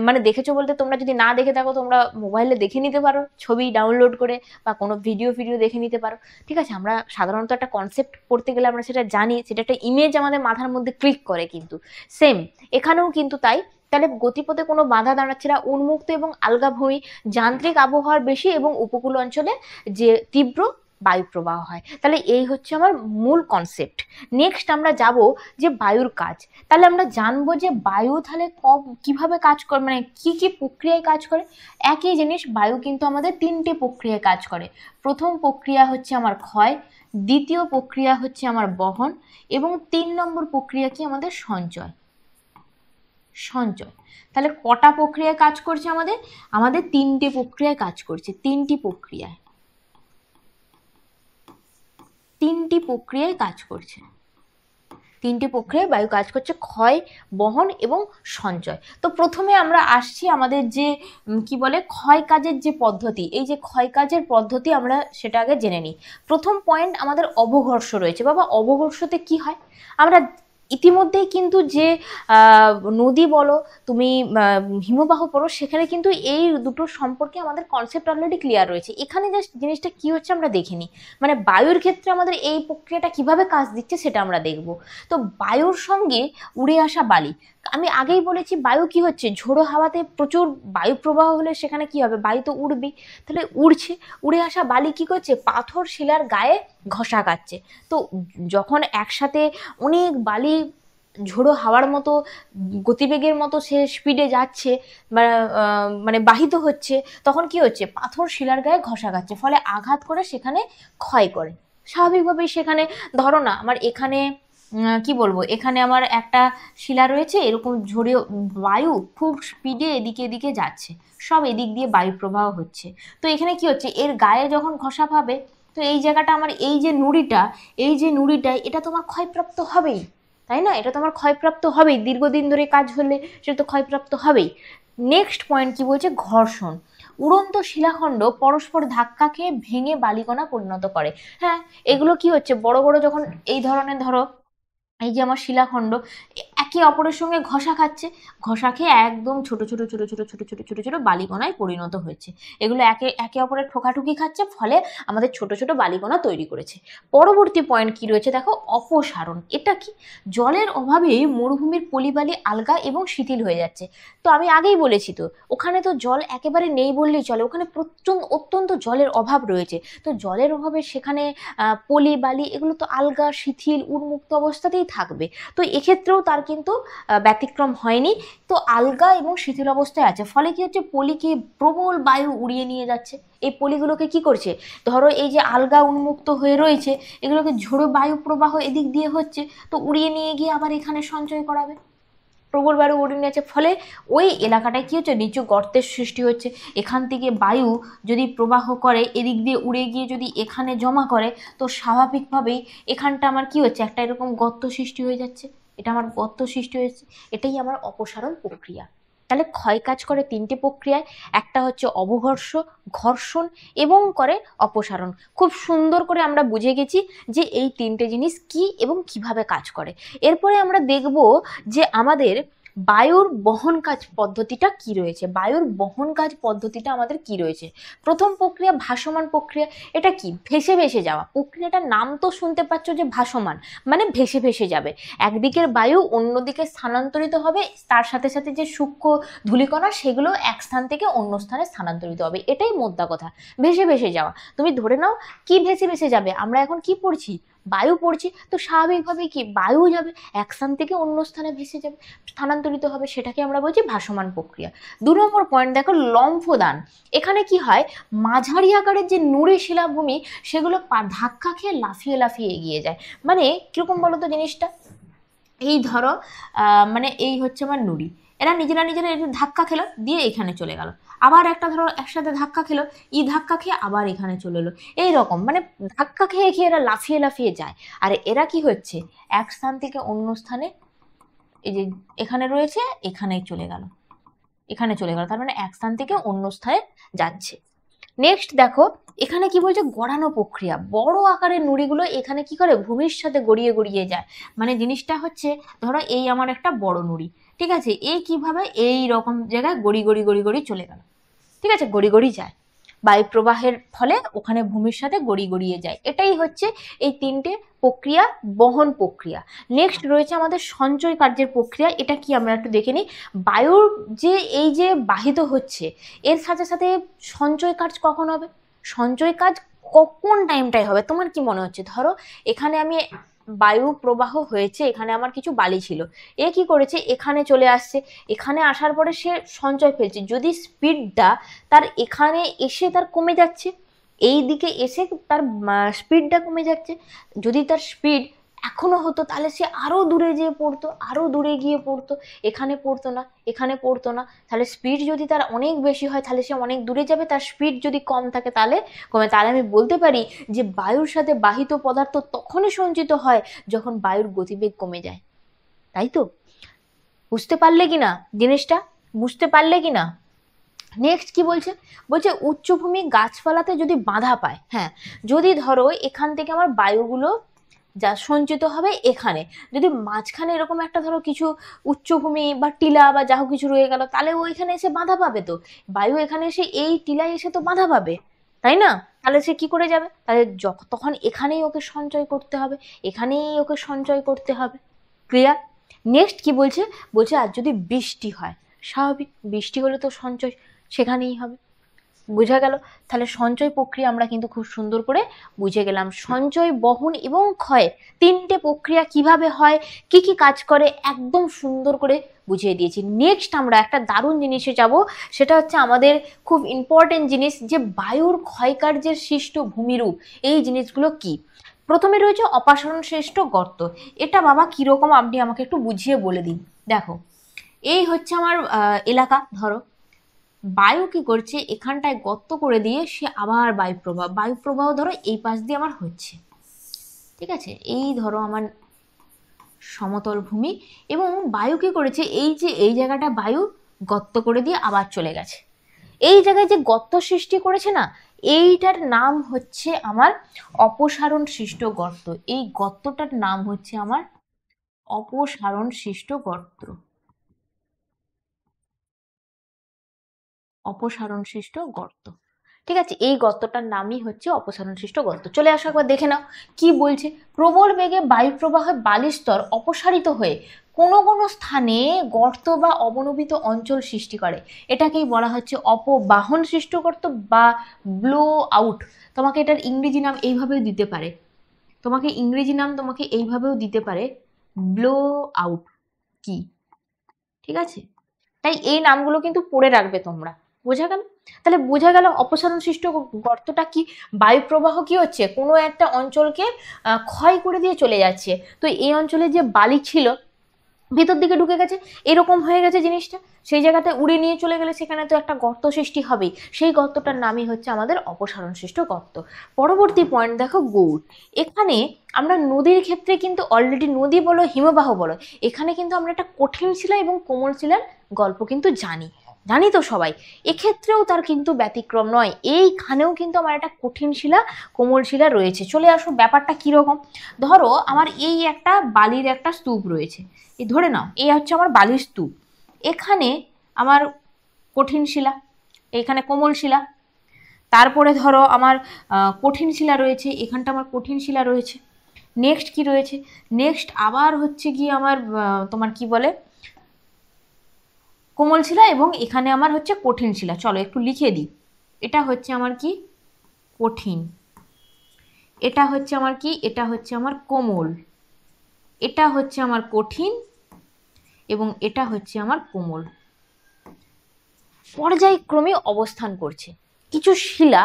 [SPEAKER 1] মানে দেখেছো বলতে তোমরা যদি না দেখে থাকো তোমরা মোবাইলে দেখে নিতে পারো, ছবি ডাউনলোড করে বা কোনো ভিডিও দেখে নিতে পারো, ঠিক আছে। আমরা সাধারণত একটা কনসেপ্ট পড়তে গেলে আমরা সেটা জানি, সেটা একটা ইমেজ আমাদের মাথার মধ্যে ক্লিক করে, কিন্তু সেম এখানেও কিন্তু তাই। তাহলে গতিপথে কোনো বাধা দাঁড়াচ্ছে না, উন্মুক্ত এবং আলগা ভূমি, যান্ত্রিক আবহাওয়ার বেশি এবং উপকূল অঞ্চলে যে তীব্র বায়ু প্রবাহ হয়। তাহলে এই হচ্ছে আমার মূল কনসেপ্ট। নেক্সট আমরা যাব যে বায়ুর কাজ। তাহলে আমরা জানবো যে বায়ু তাহলে কিভাবে কাজ করে, মানে কি কি প্রক্রিয়ায় কাজ করে। একই জিনিস, বায়ু কিন্তু আমাদের 3টে প্রক্রিয়ায় কাজ করে। প্রথম প্রক্রিয়া হচ্ছে আমার ক্ষয়, দ্বিতীয় প্রক্রিয়া হচ্ছে আমার বহন, এবং 3 নম্বর প্রক্রিয়া কি আমাদের সঞ্চয়। সঞ্চয় তাহলে কটা প্রক্রিয়ায় কাজ করছে আমাদের? আমাদের 3টে প্রক্রিয়ায় কাজ করছে, 3টি প্রক্রিয়ায় কাজ করছে। 3টে প্রক্রিয়ায় বায়ু কাজ করছে, ক্ষয়, বহন এবং সঞ্চয়। তো প্রথমে আমরা আসছি আমাদের যে কি বলে ক্ষয় কাজের যে পদ্ধতি, এই যে ক্ষয় কাজের পদ্ধতি আমরা সেটা আগে জেনে নিই। প্রথম পয়েন্ট আমাদের অবঘর্ষ রয়েছে। বাবা, অবঘর্ষতে কি হয়? আমরা ইতিমধ্যেই কিন্তু যে নদী বলো, তুমি হিমবাহ পড়ো, সেখানে কিন্তু এই দুটো সম্পর্কে আমাদের কনসেপ্ট অলরেডি ক্লিয়ার রয়েছে। এখানে জাস্ট জিনিসটা কি হচ্ছে আমরা দেখিনি, মানে বায়ুর ক্ষেত্রে আমাদের এই প্রক্রিয়াটা কিভাবে কাজ দিচ্ছে সেটা আমরা দেখব। তো বায়ুর সঙ্গে উড়ে আসা বালি, আমি আগেই বলেছি বায়ু কি হচ্ছে, ঝোড়ো হাওয়াতে প্রচুর বায়ু প্রবাহ হলে সেখানে কি হবে, বায়ু তো উড়বেই। তাহলে উড়ছে, উড়ে আসা বালি কি করছে, পাথর শিলার গায়ে ঘষা খাচ্ছে। তো যখন একসাথে অনেক বালি ঝোড়ো হাওয়ার মতো গতিবেগের মতো সে স্পিডে যাচ্ছে, মানে বাহিত হচ্ছে, তখন কি হচ্ছে, পাথর শিলার গায়ে ঘষা খাচ্ছে, ফলে আঘাত করে সেখানে ক্ষয় করে। স্বাভাবিকভাবেই সেখানে, ধরো না আমার এখানে কি বলবো, এখানে আমার একটা শিলা রয়েছে, এরকম ঝোড়ে বায়ু খুব স্পিডে এদিকে এদিকে যাচ্ছে, সব এদিক দিয়ে বায়ু প্রবাহ হচ্ছে। তো এখানে কি হচ্ছে, এর গায়ে যখন ঘষা পাবে, তো এই জায়গাটা আমার এই যে নুড়িটা এটা তোমার ক্ষয়প্রাপ্ত হবেই, তাই না? এটা তোমার ক্ষয়প্রাপ্ত হবেই, দীর্ঘদিন ধরে কাজ হলে সেটা তো ক্ষয়প্রাপ্ত হবেই। নেক্সট পয়েন্ট কি বলছে, ঘর্ষণ। উড়ন্ত শিলাখণ্ড পরস্পর ধাক্কা খেয়ে ভেঙে বালিকণা পরিণত করে। হ্যাঁ, এগুলো কি হচ্ছে, বড় বড় যখন এই ধরনের, ধরো এই যে আমার শিলাখণ্ড একে অপরের সঙ্গে ঘষা খাচ্ছে, ঘষা খেয়ে একদম ছোট ছোট ছোট ছোট ছোট ছোট ছোট ছোট বালিকণায় পরিণত হয়েছে। এগুলো একে একে অপরের ঠোকাঠুকি খাচ্ছে, ফলে আমাদের ছোট ছোট বালিকণা তৈরি করেছে। পরবর্তী পয়েন্ট কি রয়েছে দেখো, অপসারণ। এটা কি, জলের অভাবে মরুভূমির পলিবালি আলগা এবং শিথিল হয়ে যাচ্ছে। তো আমি আগেই বলেছি, তো ওখানে তো জল একেবারে নেই বললেই চলে, ওখানে অত্যন্ত জলের অভাব রয়েছে। তো জলের অভাবে সেখানে পলি বালি এগুলো তো আলগা শিথিল উন্মুক্ত অবস্থাতেই থাকবে। তো এক্ষেত্রেও তার কিন্তু ব্যতিক্রম হয়নি, তো আলগা এবং শিথিল অবস্থায় আছে। ফলে কি হচ্ছে, পলিকে প্রবল বায়ু উড়িয়ে নিয়ে যাচ্ছে। এই পলিগুলোকে কি করছে, ধরো এই যে আলগা উন্মুক্ত হয়ে রয়েছে, এগুলোকে ঝোড়ো বায়ু প্রবাহ এদিক দিয়ে হচ্ছে, তো উড়িয়ে নিয়ে গিয়ে আবার এখানে সঞ্চয় করাবে, প্রবল বায়ু উড়িয়ে নিয়েছে। ফলে ওই এলাকাটায় কি হচ্ছে, নিচু গর্তের সৃষ্টি হচ্ছে। এখান থেকে বায়ু যদি প্রবাহ করে এদিক দিয়ে উড়ে গিয়ে যদি এখানে জমা করে, তো স্বাভাবিকভাবেই এখানটা আমার কি হচ্ছে, একটা এরকম গর্ত সৃষ্টি হয়ে যাচ্ছে। এটা আমার গর্ত সৃষ্টি হয়েছে, এটাই আমার অপসারণ প্রক্রিয়া। তাহলে ক্ষয় কাজ করে 3টে প্রক্রিয়ায়, একটা হচ্ছে অবঘর্ষ, ঘর্ষণ এবং করে অপসারণ। খুব সুন্দর করে আমরা বুঝে গেছি যে এই 3টে জিনিস কি এবং কিভাবে কাজ করে। এরপরে আমরা দেখব যে আমাদের বায়ুর বহন কাজ পদ্ধতিটা কি রয়েছে। বায়ুর বহন কাজ পদ্ধতিটা আমাদের কি রয়েছে। প্রথম প্রক্রিয়া ভাসমান প্রক্রিয়া। এটা কি, ভেসে ভেসে যাওয়া। প্রক্রিয়াটার নাম তো শুনতে পাচ্ছ যে ভাসমান, মানে ভেসে ভেসে যাবে, একদিকের বায়ু অন্যদিকে স্থানান্তরিত হবে, তার সাথে সাথে যে সূক্ষ্ম ধূলিকণা সেগুলো এক স্থান থেকে অন্য স্থানে স্থানান্তরিত হবে, এটাই মোদ্দা কথা, ভেসে ভেসে যাওয়া। তুমি ধরে নাও কি ভেসে ভেসে যাবে, আমরা এখন কি পড়ছি, বায়ু পড়ছে তো স্বাভাবিকভাবে কি বায়ু যাবে, এক স্থান থেকে অন্য স্থানে ভেসে যাবে, স্থানান্তরিত হবে, সেটাকে আমরা বলছি ভাসমান প্রক্রিয়া। 2 নম্বর পয়েন্ট দেখো, লম্ফদান। এখানে কি হয়, মাঝারি আকারের যে নুড়ি শিলাভূমি সেগুলো ধাক্কা খেয়ে লাফিয়ে লাফিয়ে এগিয়ে যায়। মানে কিরকম বলো তো জিনিসটা, এই ধরো মানে এই হচ্ছে আমার নুড়ি, এরা নিজেরা নিজেরা ধাক্কা খেলো দিয়ে এখানে চলে গেল, আবার একটা ধরো একসাথে ধাক্কা খেলো, ধাক্কা খেয়ে আবার এখানে চলে এলো, এইরকম মানে ধাক্কা খেয়ে খেয়ে এরা লাফিয়ে লাফিয়ে যায়। আর এরা কি হচ্ছে, এক স্থান থেকে অন্য স্থানে, এই যে এখানে রয়েছে এখানেই চলে গেল, এখানে চলে গেল, তার মানে এক স্থান থেকে অন্য স্থানে যাচ্ছে। নেক্সট দেখো, এখানে কি বলছে, গড়ানো প্রক্রিয়া। বড় আকারের নুড়িগুলো এখানে কি করে, ভূমির সাথে গড়িয়ে গড়িয়ে যায়। মানে জিনিসটা হচ্ছে, ধরো এই আমার একটা বড় নুড়ি, ঠিক আছে, এই কিভাবে এই রকম জায়গায় গড়ি গড়ি গড়ি গড়ি চলে গেল, ঠিক আছে, গড়ি গড়ি যায়, বায়ু প্রবাহের ফলে ওখানে ভূমির সাথে গড়ি গড়িয়ে যায়। এটাই হচ্ছে এই তিনটে প্রক্রিয়া, বহন প্রক্রিয়া। নেক্সট রয়েছে আমাদের সঞ্চয় কার্যের প্রক্রিয়া। এটা কি আমরা একটু দেখে নিই। বায়ুর যে এই যে বাহিত হচ্ছে, এর সাথে সাথে সঞ্চয় কার্য কখন হবে, সঞ্চয় কাজ কোন টাইমটাই হবে তোমার কি মনে হচ্ছে? ধরো এখানে আমি বায়ু প্রবাহ হয়েছে, এখানে আমার কিছু বালি ছিল, এ কি করেছে, এখানে চলে আসছে, এখানে আসার পরে সে সঞ্চয় ফেলছে, যদি স্পিডটা তার এখানে এসে তার কমে যাচ্ছে, এই দিকে এসে তার স্পিডটা কমে যাচ্ছে, যদি তার স্পিড এখনো হতো তাহলে সে আরো দূরে যেয়ে পড়তো, আরো দূরে গিয়ে পড়তো, এখানে পড়তো না, এখানে পড়তো না, তাহলে স্পিড যদি তার অনেক বেশি হয় তাহলে সে অনেক দূরে যাবে, তার স্পিড যদি কম থাকে তাহলে কমে। তাহলে আমি বলতে পারি যে বায়ুর সাথে বাহিত পদার্থ তখনই সঞ্চিত হয় যখন বায়ুর গতিবেগ কমে যায়। তাই তো, বুঝতে পারলে কিনা জিনিসটা, বুঝতে পারলে কিনা? নেক্সট কি বলছে, বলছে উচ্চভূমি গাছপালাতে যদি বাধা পায়, হ্যাঁ, যদি ধরো এখান থেকে আমার বায়ুগুলো যা সঞ্চিত হবে এখানে, যদি মাঝখানে এরকম একটা ধরো কিছু উচ্চভূমি বা টিলা বা যা হোক কিছু রয়ে গেল, তাহলে ও এখানে এসে বাধা পাবে, তো বায়ু এখানে এসে এই টিলায় এসে তো বাধা পাবে, তাই না? তাহলে সে কি করে যাবে, তাহলে তখন এখানেই ওকে সঞ্চয় করতে হবে, এখানেই ওকে সঞ্চয় করতে হবে। ক্লিয়ার? নেক্সট কি বলছে, বলছে আর যদি বৃষ্টি হয়, স্বাভাবিক বৃষ্টি হলে তো সঞ্চয় সেখানেই হবে। বোঝা গেল? তাহলে সঞ্চয় প্রক্রিয়া আমরা কিন্তু খুব সুন্দর করে বুঝে গেলাম। সঞ্চয়, বহন এবং ক্ষয় তিনটে প্রক্রিয়া কিভাবে হয়, কি কি কাজ করে, একদম সুন্দর করে বুঝিয়ে দিয়েছি। নেক্সট আমরা একটা দারুণ জিনিসে যাব, সেটা হচ্ছে আমাদের খুব ইম্পর্টেন্ট জিনিস, যে বায়ুর ক্ষয়কার্যের সৃষ্ট ভূমিরূপ, এই জিনিসগুলো কি। প্রথমে রয়েছে অপসারণ শ্রেষ্ঠ গর্ত। এটা বাবা কিরকম আপনি আমাকে একটু বুঝিয়ে বলে দিন। দেখো, এই হচ্ছে আমার এলাকা, ধরো বায়ু কি করছে, এখানটায় গর্ত করে দিয়ে সে আবার বায়ু প্রবাহ ধরো এই পাশ দিয়ে আমার হচ্ছে, ঠিক আছে, এই ধরো আমার সমতল ভূমি, এবং বায়ু কি করেছে, এই যে এই জায়গাটা বায়ু গর্ত করে দিয়ে আবার চলে গেছে, এই জায়গায় যে গর্ত সৃষ্টি করেছে না, এইটার নাম হচ্ছে আমার অপসারণ সৃষ্ট গর্ত। এই গর্তটার নাম হচ্ছে আমার অপসারণ সৃষ্ট গর্ত, অপসারণ সৃষ্ট গর্ত, ঠিক আছে, এই গর্তটার নামই হচ্ছে অপসারণ সৃষ্ট গর্ত। চলে আসো একবার দেখে নাও কি বলছে। প্রবল বেগে বায়ু প্রবাহে বালির স্তর অপসারিত হয়ে কোনো কোনো স্থানে গর্ত বা অবনমিত অঞ্চল সৃষ্টি করে, এটাকেই বলা হচ্ছে অপবাহন সৃষ্ট গর্ত বা ব্লো আউট। তোমাকে এটার ইংরেজি নাম এইভাবেও দিতে পারে, তোমাকে ইংরেজি নাম তোমাকে এইভাবেও দিতে পারে, ব্লো আউট কি, ঠিক আছে। তাই এই নামগুলো কিন্তু পড়ে রাখবে তোমরা। বোঝা গেল? তাহলে বোঝা গেল অপসারণ সৃষ্ট গর্তটা কি, বায়ু প্রবাহ কি হচ্ছে, কোনো একটা অঞ্চলকে ক্ষয় করে দিয়ে চলে যাচ্ছে, তো এই অঞ্চলে যে বালি ছিল ভেতর দিকে ঢুকে গেছে, এরকম হয়ে গেছে জিনিসটা, সেই জায়গাতে উড়ে নিয়ে চলে গেলে সেখানে তো একটা গর্ত সৃষ্টি হবেই, সেই গর্তটার নামই হচ্ছে আমাদের অপসারণ সৃষ্ট গর্ত। পরবর্তী পয়েন্ট দেখো, গৌড়। এখানে আমরা নদীর ক্ষেত্রে কিন্তু অলরেডি নদী বলো হিমবাহ বলো, এখানে কিন্তু আমরা একটা কঠিন শিলা এবং কোমল শিলার গল্প কিন্তু জানি, জানি তো সবাই, এক্ষেত্রেও তার কিন্তু ব্যতিক্রম নয়, এইখানেও কিন্তু আমার একটা কঠিন শিলা কোমল শিলা রয়েছে। চলে আসো ব্যাপারটা কিরকম। ধরো আমার এই একটা বালির একটা স্তূপ রয়েছে, এই ধরে নাও এই হচ্ছে আমার বালির স্তূপ, এখানে আমার কঠিন শিলা, এখানে কোমল শিলা, তারপরে ধরো আমার কঠিন শিলা রয়েছে, এখানটা আমার কঠিন শিলা রয়েছে। নেক্সট কি রয়েছে, নেক্সট আবার হচ্ছে কি আমার তোমার কি বলে কোমল শিলা, এবং এখানে আমার হচ্ছে কঠিন শিলা। চলো একটু লিখে দিই, এটা হচ্ছে আমার কি কঠিন, এটা হচ্ছে আমার কি, এটা হচ্ছে আমার কোমল, এটা হচ্ছে আমার কঠিন এবং এটা হচ্ছে আমার কোমল। পর্যায়ক্রমে অবস্থান করছে কিছু শিলা,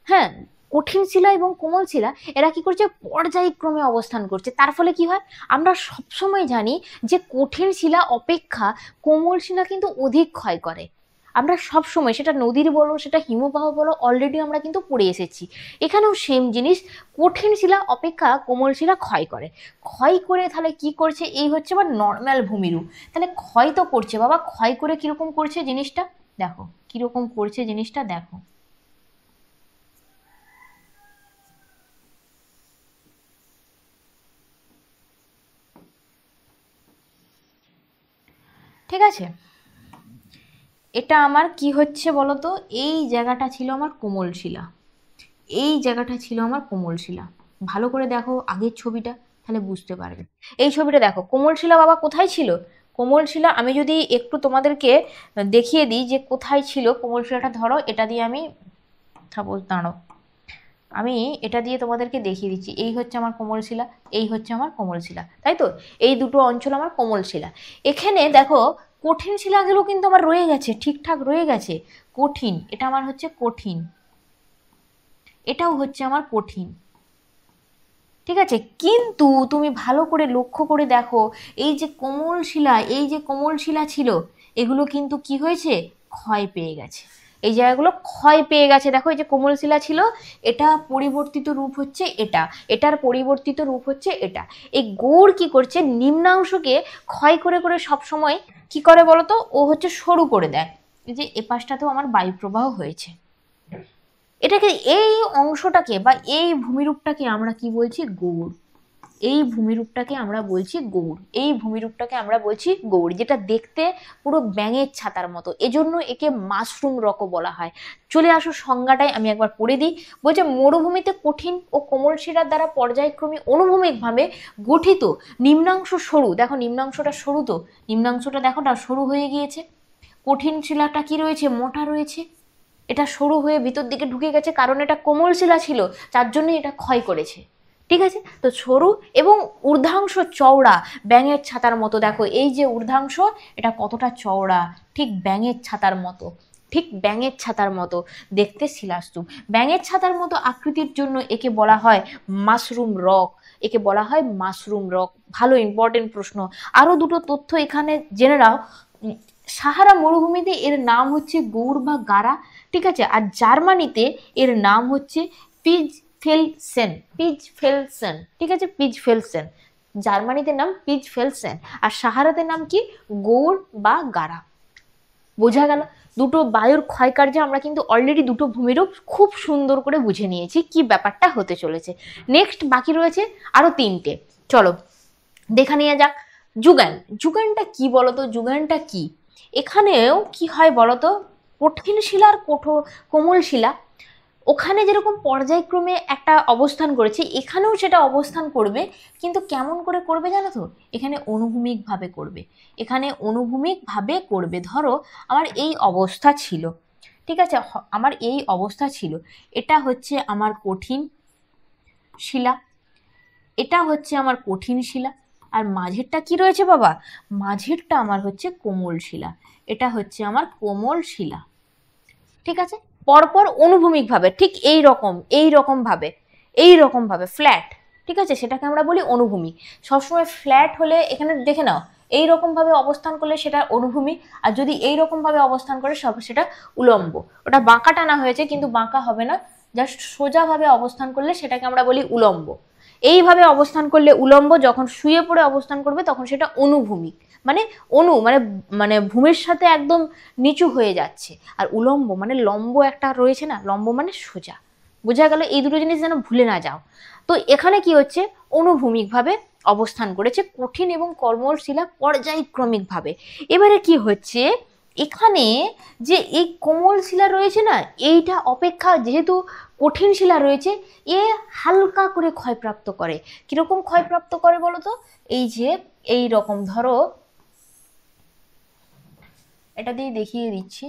[SPEAKER 1] হ্যাঁ, কঠিন শিলা এবং কোমল শিলা এরা কি করছে, পর্যায়ক্রমে অবস্থান করছে। তার ফলে কি হয়, আমরা সবসময় জানি যে কঠিন শিলা অপেক্ষা কোমল শিলা কিন্তু অধিক ক্ষয় করে। আমরা সব সময়, সেটা নদীর বলো সেটা হিমবাহ বলো, অলরেডি আমরা কিন্তু পড়ে এসেছি। এখানেও সেম জিনিস, কঠিন শিলা অপেক্ষা কোমল শিলা ক্ষয় করে। ক্ষয় করে তাহলে কি করছে, এই হচ্ছে আবার নর্মাল ভূমিরূপ। তাহলে ক্ষয় তো করছে বাবা, ক্ষয় করে কিরকম করছে জিনিসটা দেখো, কিরকম করছে জিনিসটা দেখো। ঠিক আছে, এটা আমার কি হচ্ছে বলতো, এই জায়গাটা ছিল আমার কোমল শিলা, এই জায়গাটা ছিল আমার কোমল শিলা। ভালো করে দেখো আগের ছবিটা, তাহলে বুঝতে পারবে। এই ছবিটা দেখো, কোমল শিলা বাবা কোথায় ছিল, কোমল শিলা আমি যদি একটু তোমাদেরকে দেখিয়ে দিই যে কোথায় ছিল কোমল শিলাটা, ধরো এটা দিয়ে আমি দাঁড়ো, আমি এটা দিয়ে তোমাদেরকে দেখিয়ে দিচ্ছি। এই হচ্ছে আমার কোমল শিলা, এই হচ্ছে আমার কোমল শিলা, তাই তো? এই দুটো অঞ্চল আমার কোমল শিলা। এখানে দেখো কঠিন শিলাগুলো কিন্তু আমার রয়ে গেছে, ঠিকঠাক রয়ে গেছে। কঠিন, এটা আমার হচ্ছে কঠিন, এটাও হচ্ছে আমার কঠিন, ঠিক আছে। কিন্তু তুমি ভালো করে লক্ষ্য করে দেখো, এই যে কোমল শিলা, এই যে কোমল শিলা ছিল, এগুলো কিন্তু কি হয়েছে, ক্ষয় পেয়ে গেছে। এই জায়গাগুলো ক্ষয় পেয়ে গেছে। দেখো এই যে কোমল শিলা ছিল, এটা পরিবর্তিত রূপ হচ্ছে এটা, এটার পরিবর্তিত রূপ হচ্ছে এটা। এই গৌড় কি করছে, নিম্নাংশকে ক্ষয় করে করে সব সময় কি করে বলতো, ও হচ্ছে সরু করে দেয়। এই যে এপাশটাতেও আমার বায়ু প্রবাহ হয়েছে। এটাকে, এই অংশটাকে বা এই ভূমিরূপটাকে আমরা কি বলছি, গৌড়। এই ভূমিরূপটাকে আমরা বলছি গৌড়, এই ভূমিরূপটাকে আমরা বলছি গৌড়, যেটা দেখতে পুরো ব্যাঙের ছাতার মতো, এজন্য একে মাশরুম রকও বলা হয়। চলে আসো সংজ্ঞাটাই আমি একবার পড়ে দিই। বলছে মরুভূমিতে কঠিন ও কোমল শিলার দ্বারা পর্যায়ক্রমে অনুভূমিকভাবে গঠিত নিম্নাংশ সরু, দেখো নিম্নাংশটা সরু, তো নিম্নাংশটা দেখো না সরু হয়ে গিয়েছে। কঠিন শিলাটা কি রয়েছে, মোটা রয়েছে। এটা সরু হয়ে ভিতর দিকে ঢুকে গেছে, কারণ এটা কোমল শিলা ছিল, তার জন্যই এটা ক্ষয় করেছে। ঠিক আছে, তো সরু এবং ঊর্ধ্বাংশ চওড়া, ব্যাঙের ছাতার মতো। দেখো এই যে ঊর্ধ্বাংশ, এটা কতটা চওড়া, ঠিক ব্যাঙের ছাতার মতো, ঠিক ব্যাঙের ছাতার মতো দেখতে শিলাস্তূপ। ব্যাঙের ছাতার মতো আকৃতির জন্য একে বলা হয় মাশরুম রক, একে বলা হয় মাশরুম রক। ভালো ইম্পর্টেন্ট প্রশ্ন। আরো দুটো তথ্য এখানে জেনে নাও। সাহারা মরুভূমিতে এর নাম হচ্ছে গৌড় বা গারা, ঠিক আছে। আর জার্মানিতে এর নাম হচ্ছে পিজ ফেলসেন, পিজ ফেলসেন, ঠিক আছে, পিজ ফেলসেন। জার্মানিতে নাম পিজ ফেলসেন, আর সাহারাতে নাম কি, গৌড় বা গারা। বোঝা গেল? দুটো বায়ুর ক্ষয়কার্যে আমরা কিন্তু অলরেডি দুটো ভূমিরূপ খুব সুন্দর করে বুঝে নিয়েছি কি ব্যাপারটা হতে চলেছে। নেক্সট বাকি রয়েছে আরো তিনটে, চলো দেখা নিয়ে যাক। যুগান, যুগানটা কি বলতো, যুগানটা কি? এখানেও কি হয় বলতো, কঠিন শিলার কোমল শিলা ওখানে যেরকম পর্যায়ক্রমে একটা অবস্থান করেছে, এখানেও সেটা অবস্থান করবে, কিন্তু কেমন করে করবে জানো তো, এখানে অনুভূমিক ভাবে করবে, এখানে অনুভূমিক ভাবে করবে। ধরো আমার এই অবস্থা ছিল, ঠিক আছে, আমার এই অবস্থা ছিল, এটা হচ্ছে আমার কঠিন শিলা, এটা হচ্ছে আমার কঠিন শিলা, আর মাঝেরটা কি রয়েছে বাবা, মাঝেরটা আমার হচ্ছে কোমল শিলা, এটা হচ্ছে আমার কোমল শিলা। ঠিক আছে, পরপর অনুভূমিক ভাবে ঠিক এই রকম ভাবে, এই রকম ভাবে ফ্ল্যাট, ঠিক আছে, সেটাকে আমরা বলি অনুভূমিক। সবসময় ফ্ল্যাট হলে এখানে দেখে নাও, এই রকম ভাবে অবস্থান করলে সেটা অনুভূমিক, আর যদি এই রকম ভাবে অবস্থান করে সব সেটা উলম্ব। ওটা বাঁকা টানা হয়েছে কিন্তু বাঁকা হবে না, জাস্ট সোজা ভাবে অবস্থান করলে সেটাকে আমরা বলি উলম্ব। এইভাবে অবস্থান করলে উলম্ব, যখন শুয়ে পড়ে অবস্থান করবে তখন সেটা অনুভূমিক, মানে মানে মানে ভূমির সাথে একদম নিচু হয়ে যাচ্ছে। আর উলম্ব মানে লম্ব একটা রয়েছে না, লম্ব মানে সোজা। বোঝা গেল? এই দুটো জিনিস যেন ভুলে না যাও। তো এখানে কি হচ্ছে, অনুভূমিক ভাবে অবস্থান করেছে কঠিন এবং কর্মল শিলা পর্যায়ক্রমিক ভাবে। এবারে কি হচ্ছে, এখানে যে এই কোমল শিলা রয়েছে না, এইটা অপেক্ষা যেহেতু কঠিন শিলা রয়েছে, এ হালকা করে ক্ষয়প্রাপ্ত করে। কিরকম ক্ষয়প্রাপ্ত করে বলো তো, এই যে এই রকম ধরো, এটা দিয়ে দেখিয়ে দিচ্ছি।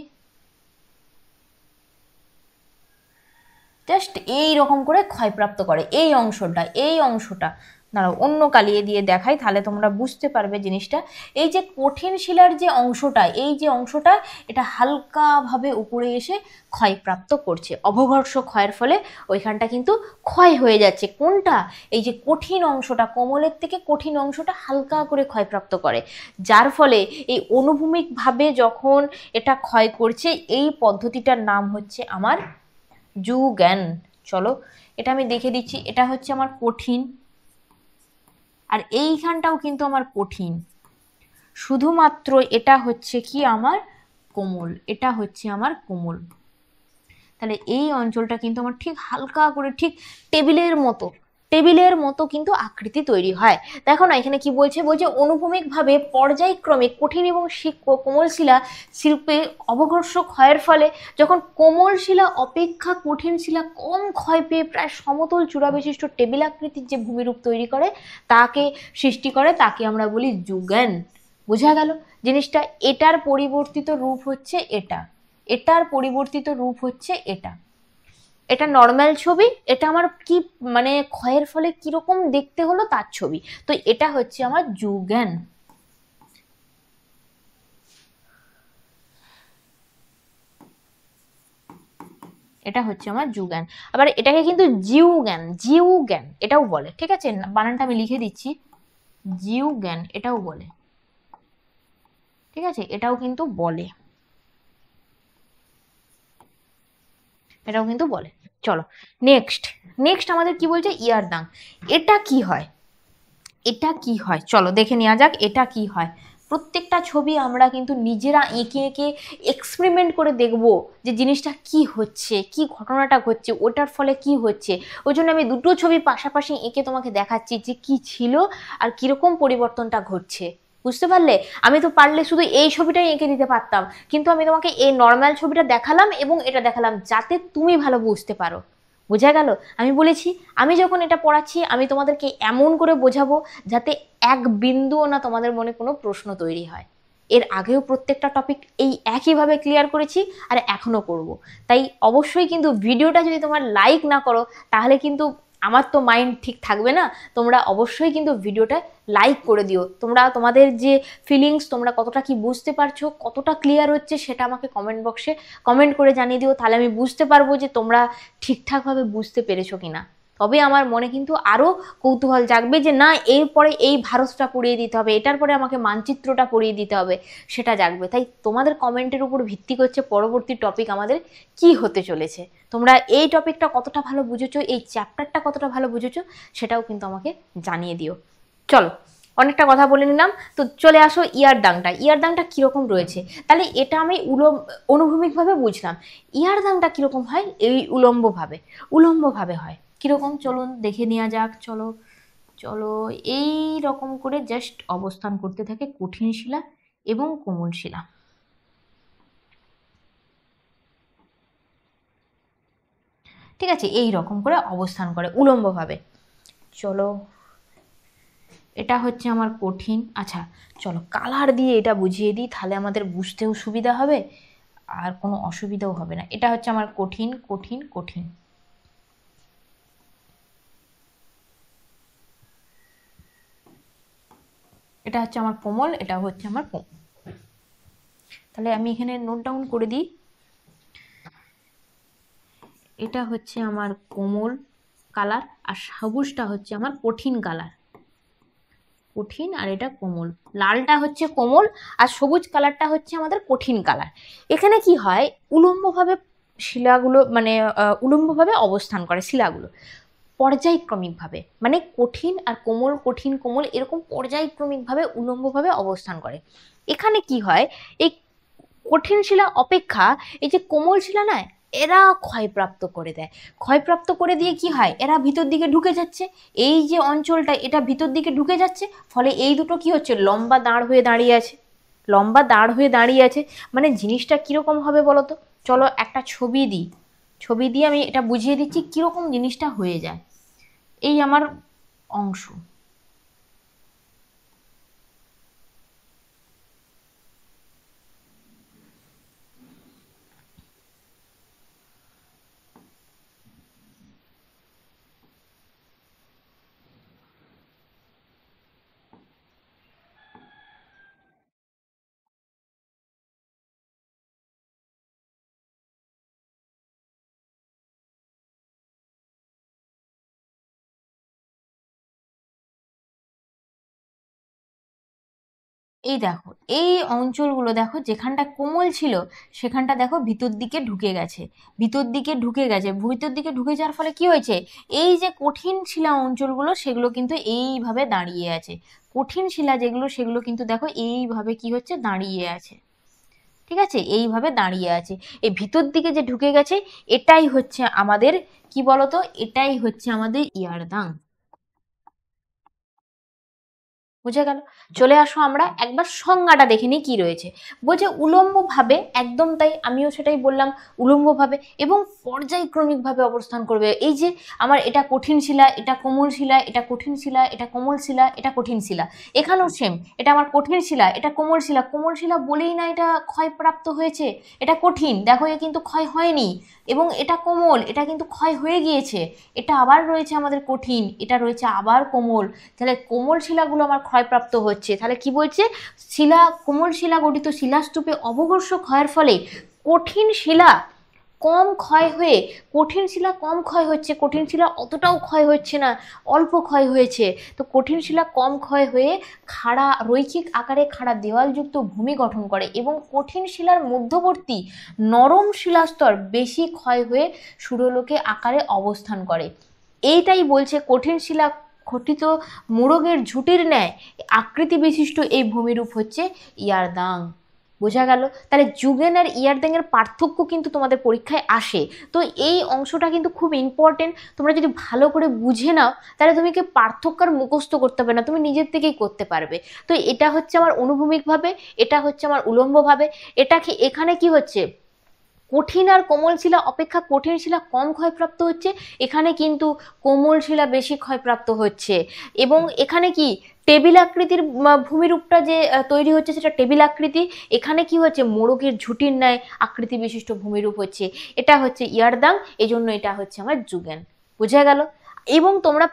[SPEAKER 1] জাস্ট এই রকম করে ক্ষয়প্রাপ্ত করে এই অংশটা দাঁড়াও অন্য কালিয়ে দিয়ে দেখাই, তাহলে তোমরা বুঝতে পারবে জিনিসটা। এই যে কঠিন শিলার যে অংশটা, এই যে অংশটা, এটা হালকাভাবে উপরে এসে ক্ষয়প্রাপ্ত করছে, অবঘর্ষ ক্ষয়ের ফলে ওইখানটা কিন্তু ক্ষয় হয়ে যাচ্ছে। কোনটা? এই যে কঠিন অংশটা, কোমলের থেকে কঠিন অংশটা হালকা করে ক্ষয়প্রাপ্ত করে, যার ফলে এই অনুভূমিকভাবে যখন এটা ক্ষয় করছে, এই পদ্ধতিটার নাম হচ্ছে আমার যুগ্যান। চলো এটা আমি দেখে দিচ্ছি, এটা হচ্ছে আমার কঠিন, আর এইখানটাও কিন্তু আমার কঠিন, শুধুমাত্র এটা হচ্ছে কি আমার কোমল, এটা হচ্ছে আমার কোমল। তাহলে এই অঞ্চলটা কিন্তু আমার ঠিক হালকা করে ঠিক টেবিলের মতো কিন্তু আকৃতি তৈরি হয়। দেখো না এখানে কি বলছে, বলছে অনুভূমিকভাবে পর্যায়ক্রমে কঠিন এবং কোমল শিলা শিল্পে অবঘর্ষ ক্ষয়ের ফলে যখন কোমল শিলা অপেক্ষা কঠিন শিলা কম ক্ষয় পেয়ে প্রায় সমতল চূড়া বিশিষ্ট টেবিল আকৃতির যে ভূমিরূপ তৈরি করে, তাকে সৃষ্টি করে, তাকে আমরা বলি যুগ্যান। বোঝা গেল জিনিসটা? এটার পরিবর্তিত রূপ হচ্ছে এটা, এটার পরিবর্তিত রূপ হচ্ছে এটা। এটা নর্মাল ছবি, এটা আমার কি মানে ক্ষয়ের ফলে কিরকম দেখতে হলো তার ছবি। তো এটা হচ্ছে আমার যুগ্যান। এটা হচ্ছে আমার যুগ্যান। আবার এটাকে কিন্তু জিউজ্ঞান এটাও বলে, ঠিক আছে? বানানটা আমি লিখে দিচ্ছি, জিউজ্ঞান এটাও বলে, ঠিক আছে? এটাও কিন্তু বলে, এটাও কিন্তু বলে। চলো নেক্সট, নেক্সট আমাদের কি বলছে, ইয়ারদাং। এটা কি হয়, এটা কি হয় চলো দেখে নেওয়া যাক এটা কি হয়। প্রত্যেকটা ছবি আমরা কিন্তু নিজেরা এঁকে এঁকে এক্সপেরিমেন্ট করে দেখব যে জিনিসটা কি হচ্ছে, কি ঘটনাটা ঘটছে, ওটার ফলে কি হচ্ছে। ওই জন্য আমি দুটো ছবি পাশাপাশি এঁকে তোমাকে দেখাচ্ছি যে কি ছিল আর কিরকম পরিবর্তনটা ঘটছে। বুঝতে পারলে? আমি তো পারলে শুধু এই ছবিটাই এঁকে দিতে পারতাম, কিন্তু আমি তোমাকে এই নর্মাল ছবিটা দেখালাম এবং এটা দেখালাম যাতে তুমি ভালো বুঝতে পারো। বোঝা গেল? আমি বলেছি আমি যখন এটা পড়াচ্ছি আমি তোমাদেরকে এমন করে বোঝাবো যাতে এক বিন্দুও না তোমাদের মনে কোনো প্রশ্ন তৈরি হয়। এর আগেও প্রত্যেকটা টপিক এই একইভাবে ক্লিয়ার করেছি আর এখনো করব। তাই অবশ্যই কিন্তু ভিডিওটা যদি তোমার লাইক না করো তাহলে কিন্তু আমার তো মাইন্ড ঠিক থাকবে না। তোমরা অবশ্যই কিন্তু ভিডিওটা লাইক করে দিও। তোমরা তোমাদের যে ফিলিংস, তোমরা কতটা কি বুঝতে পারছো, কতটা ক্লিয়ার হচ্ছে সেটা আমাকে কমেন্ট বক্সে কমেন্ট করে জানিয়ে দিও, তাহলে আমি বুঝতে পারবো যে তোমরা ঠিকঠাকভাবে বুঝতে পেরেছো কিনা। তবে আমার মনে কিন্তু আরও কৌতূহল জাগবে যে না এরপরে এই ভারতটা পড়িয়ে দিতে হবে, এটার পরে আমাকে মানচিত্রটা পড়িয়ে দিতে হবে, সেটা জাগবে। তাই তোমাদের কমেন্টের উপর ভিত্তি করছে পরবর্তী টপিক আমাদের কি হতে চলেছে। তোমরা এই টপিকটা কতটা ভালো বুঝেছো, এই চ্যাপ্টারটা কতটা ভালো বুঝেছো সেটাও কিন্তু আমাকে জানিয়ে দিও। চলো অনেকটা কথা বলে নিলাম, তো চলে আসো ইয়ারদাংটা। ইয়ারদাংটা কিরকম রয়েছে, তাহলে এটা আমি অনুভূমিকভাবে বুঝলাম। ইয়ারদাংটা কিরকম হয়, এই উলম্বভাবে হয় কিরকম, চলুন দেখে নেওয়া যাক। চলো চলো এই রকম করে জাস্ট অবস্থান করতে থাকে কঠিন শিলা এবং কোমল শিলা। ঠিক আছে, এই রকম করে অবস্থান করে উলম্বভাবে। চলো এটা হচ্ছে আমার কঠিন। আচ্ছা চলো কালার দিয়ে এটা বুঝিয়ে দিই, তাহলে আমাদের বুঝতেও সুবিধা হবে আর কোনো অসুবিধাও হবে না। এটা হচ্ছে আমার কঠিন কঠিন কঠিন। এটা হচ্ছে আমার কোমল, এটা হচ্ছে আমার কোমল। তাহলে আমি এখানে নোট ডাউন করে দিই। এটা হচ্ছে আমার কোমল কালার আর সবুজটা হচ্ছে আমার কঠিন কালার, কঠিন, আর এটা কোমল। লালটা হচ্ছে কোমল আর সবুজ কালারটা হচ্ছে আমাদের কঠিন কালার। এখানে কি হয়, উলম্বভাবে শিলাগুলো মানে উলম্বভাবে অবস্থান করে শিলাগুলো পর্যায়ক্রমিকভাবে, মানে কঠিন কোমল এরকম পর্যায়ক্রমিকভাবে উলম্বভাবে অবস্থান করে। এখানে কি হয়, এই কঠিন শিলা অপেক্ষা এই যে কোমল শিলা নয়, এরা ক্ষয়প্রাপ্ত করে দেয়। ক্ষয়প্রাপ্ত করে দিয়ে কি হয়, এরা ভিতর দিকে ঢুকে যাচ্ছে, এই যে অঞ্চলটা এটা ভিতর দিকে ঢুকে যাচ্ছে, ফলে এই দুটো কি হচ্ছে, লম্বা দাঁড় হয়ে দাঁড়িয়ে আছে, লম্বা দাঁড় হয়ে দাঁড়িয়ে আছে। মানে জিনিসটা কিরকম হবে বলো তো? চলো একটা ছবি দিই, ছবি দিয়ে আমি এটা বুঝিয়ে দিচ্ছি কিরকম জিনিসটা হয়ে যায়। এই আমার অংশ, এই দেখো, এই অঞ্চলগুলো দেখো, যেখানটা কোমল ছিল সেখানটা দেখো ভিতর দিকে ঢুকে গেছে, ভিতর দিকে ঢুকে গেছে, ভিতর দিকে ঢুকে যাওয়ার ফলে কি হয়েছে, এই যে কঠিন শিলা অঞ্চলগুলো সেগুলো কিন্তু এইভাবে দাঁড়িয়ে আছে, কঠিন শিলা যেগুলো সেগুলো কিন্তু দেখো এইভাবে কি হচ্ছে, দাঁড়িয়ে আছে। ঠিক আছে, এইভাবে দাঁড়িয়ে আছে, এই ভিতর দিকে যে ঢুকে গেছে এটাই হচ্ছে আমাদের কি বলতো, এটাই হচ্ছে আমাদের ইয়ারদাং। বুঝে গেল? চলে আসো আমরা একবার সংজ্ঞাটা দেখে নিই কি রয়েছে। বলছে উলম্ব ভাবে, একদম তাই, আমিও সেটাই বললাম, উলম্ব ভাবে এবং পর্যায়ক্রমিক ভাবে অবস্থান করবে। এই যে আমার এটা কঠিন শিলা, এটা কোমল শিলা, এটা কঠিন শিলা, এটা কোমল শিলা, এটা কঠিন শিলা, এখানেও সেম, এটা আমার কঠিন শিলা, এটা কোমল শিলা, কোমল শিলা বলেই না এটা ক্ষয়প্রাপ্ত হয়েছে, এটা কঠিন, দেখো এ কিন্তু ক্ষয় হয়নি, এবং এটা কোমল, এটা কিন্তু ক্ষয় হয়ে গিয়েছে, এটা আবার রয়েছে আমাদের কঠিন, এটা রয়েছে আবার কোমল, তাহলে কোমল শিলাগুলো আমার ক্ষয়প্রাপ্ত হচ্ছে। তাহলে কি বলছে, শিলা, কোমল শিলা গঠিত শিলাস্তূপে অবঘর্ষ ক্ষয়ের ফলে কঠিন শিলা কম ক্ষয় হয়ে, কঠিন শিলা কম ক্ষয় হচ্ছে, কঠিন শিলা অতটাও ক্ষয় হচ্ছে না, অল্প ক্ষয় হয়েছে, তো কঠিন শিলা কম ক্ষয় হয়ে খাড়া, রৈখিক আকারে খাড়া দেওয়ালযুক্ত ভূমি গঠন করে এবং কঠিন শিলার মধ্যবর্তী নরম শিলাস্তর বেশি ক্ষয় হয়ে সুরলোকে আকারে অবস্থান করে। এইটাই বলছে কঠিন শিলা গঠিত মোড়কের ঝুঁটির ন্যায় আকৃতি বিশিষ্ট এই ভূমিরূপ হচ্ছে ইয়ারদাং। বোঝা গেল? তাহলে জুগেন আর ইয়ারদাং এর পার্থক্য কিন্তু তোমাদের পরীক্ষায় আসে, তো এই অংশটা কিন্তু খুব ইম্পর্টেন্ট, তোমরা যদি ভালো করে বুঝে নাও তাহলে তুমি কি পার্থক্য আর মুখস্থ করতে হবে না, তুমি নিজের থেকেই করতে পারবে। তো এটা হচ্ছে আমার অনুভূমিকভাবে, এটা হচ্ছে আমার উলম্বভাবে, এটা কি এখানে কি হচ্ছে, কঠিন আর কোমল শিলা অপেক্ষা কঠিন শিলা কম ক্ষয়প্রাপ্ত হচ্ছে, এখানে কিন্তু কোমল শিলা বেশি ক্ষয়প্রাপ্ত হচ্ছে, এবং এখানে কি টেবিল আকৃতির ভূমিরূপটা যে তৈরি হচ্ছে সেটা টেবিল আকৃতি, এখানে কি হচ্ছে মোড়কের ঝুঁটির ন্যায় আকৃতি বিশিষ্ট ভূমিরূপ হচ্ছে, এটা হচ্ছে ইয়ারদাং, এই জন্য এটা হচ্ছে আমার জুগেন। বোঝা গেল? এবং তোমরা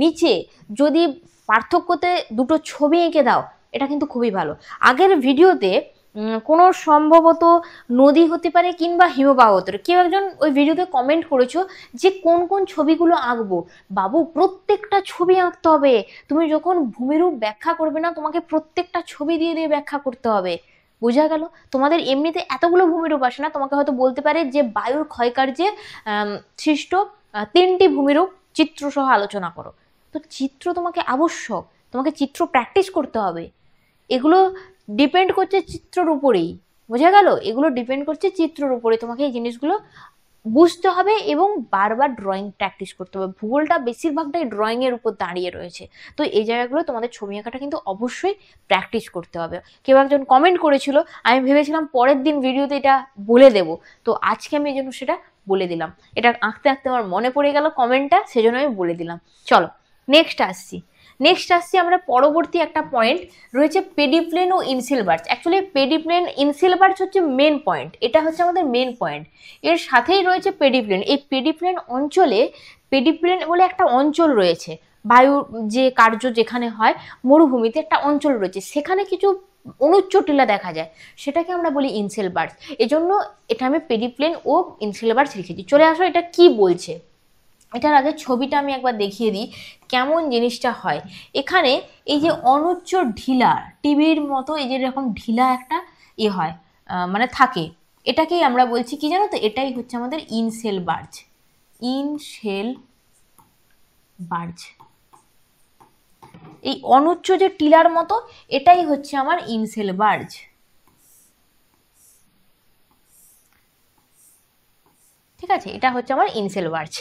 [SPEAKER 1] নিচে যদি পার্থক্যতে দুটো ছবি এঁকে দাও এটা কিন্তু খুবই ভালো। আগের ভিডিওতে কোনো সম্ভবত নদী হতে পারে কিংবা হিমবাহ হতে পারে, কেউ একজন ওই ভিডিওতে কমেন্ট করেছো যে কোন কোন ছবিগুলো আঁকবো। বাবু, প্রত্যেকটা ছবি আঁকতে হবে, তুমি যখন ভূমিরূপ ব্যাখ্যা করবে না তোমাকে প্রত্যেকটা ছবি দিয়ে দিয়ে ব্যাখ্যা করতে হবে। বোঝা গেল? তোমাদের এমনিতে এতগুলো ভূমিরূপ আসে না, তোমাকে হয়তো বলতে পারে যে বায়ুর ক্ষয়কার্যে সৃষ্ট 3টি ভূমিরূপ চিত্রসহ আলোচনা করো, তো চিত্র তোমাকে আবশ্যক, তোমাকে চিত্র প্র্যাকটিস করতে হবে, এগুলো ডিপেন্ড করছে চিত্রর উপরেই। বোঝা গেল? এগুলো ডিপেন্ড করছে চিত্রর উপরে, তোমাকে এই জিনিসগুলো বুঝতে হবে এবং বারবার ড্রয়িং প্র্যাকটিস করতে হবে। ভূগোলটা বেশিরভাগটাই ড্রয়িং এর উপর দাঁড়িয়ে রয়েছে, তো এই জায়গাগুলো তোমাদের ছবি আঁকাটা কিন্তু অবশ্যই প্র্যাকটিস করতে হবে। কেউ একজন কমেন্ট করেছিল, আমি ভেবেছিলাম পরের দিন ভিডিওতে এটা বলে দেব, তো আজকে আমি এই জন্য সেটা বলে দিলাম, এটা আঁকতে আঁকতে আমার মনে পড়ে গেল কমেন্টটা, সেজন্য আমি বলে দিলাম। চলো নেক্সট আসছি আমরা পরবর্তী একটা পয়েন্ট রয়েছে পেডিপ্লেন ও ইনসিলবার্চ। অ্যাকচুয়ালি পেডিপ্লেন ইনসিলবার্চ হচ্ছে মেন পয়েন্ট, এটা হচ্ছে আমাদের মেন পয়েন্ট, এর সাথেই রয়েছে পেডিপ্লেন। এই পেডিপ্লেন অঞ্চলে, পেডিপ্লেন বলে একটা অঞ্চল রয়েছে, বায়ু যে কার্য যেখানে হয়, মরুভূমিতে একটা অঞ্চল রয়েছে, সেখানে কিছু অনুচ্চ টিলা দেখা যায়, সেটাকে আমরা বলি ইনসিলবার্চ। এজন্য এটা আমি পেডিপ্লেন ও ইনসিলবার্চ লিখেছি। চলে আসো এটা কি বলছে। এটার আগে ছবিটা আমি একবার দেখিয়ে দিই কেমন জিনিসটা হয়। এখানে এই যে অনুচ্চ ঢিলা, টিভির মতো এই যে এরকম ঢিলা একটা হয়, মানে থাকে, এটাকেই আমরা বলছি কি জানো তো, এটাই হচ্ছে আমাদের ইনসেলবার্চ। ইনসেলবার্চ, এই অনুচ্চ যে টিলার মতো এটাই হচ্ছে আমার ইনসেলবার্চ। ঠিক আছে, এটা হচ্ছে আমার ইনসেলবার্চ।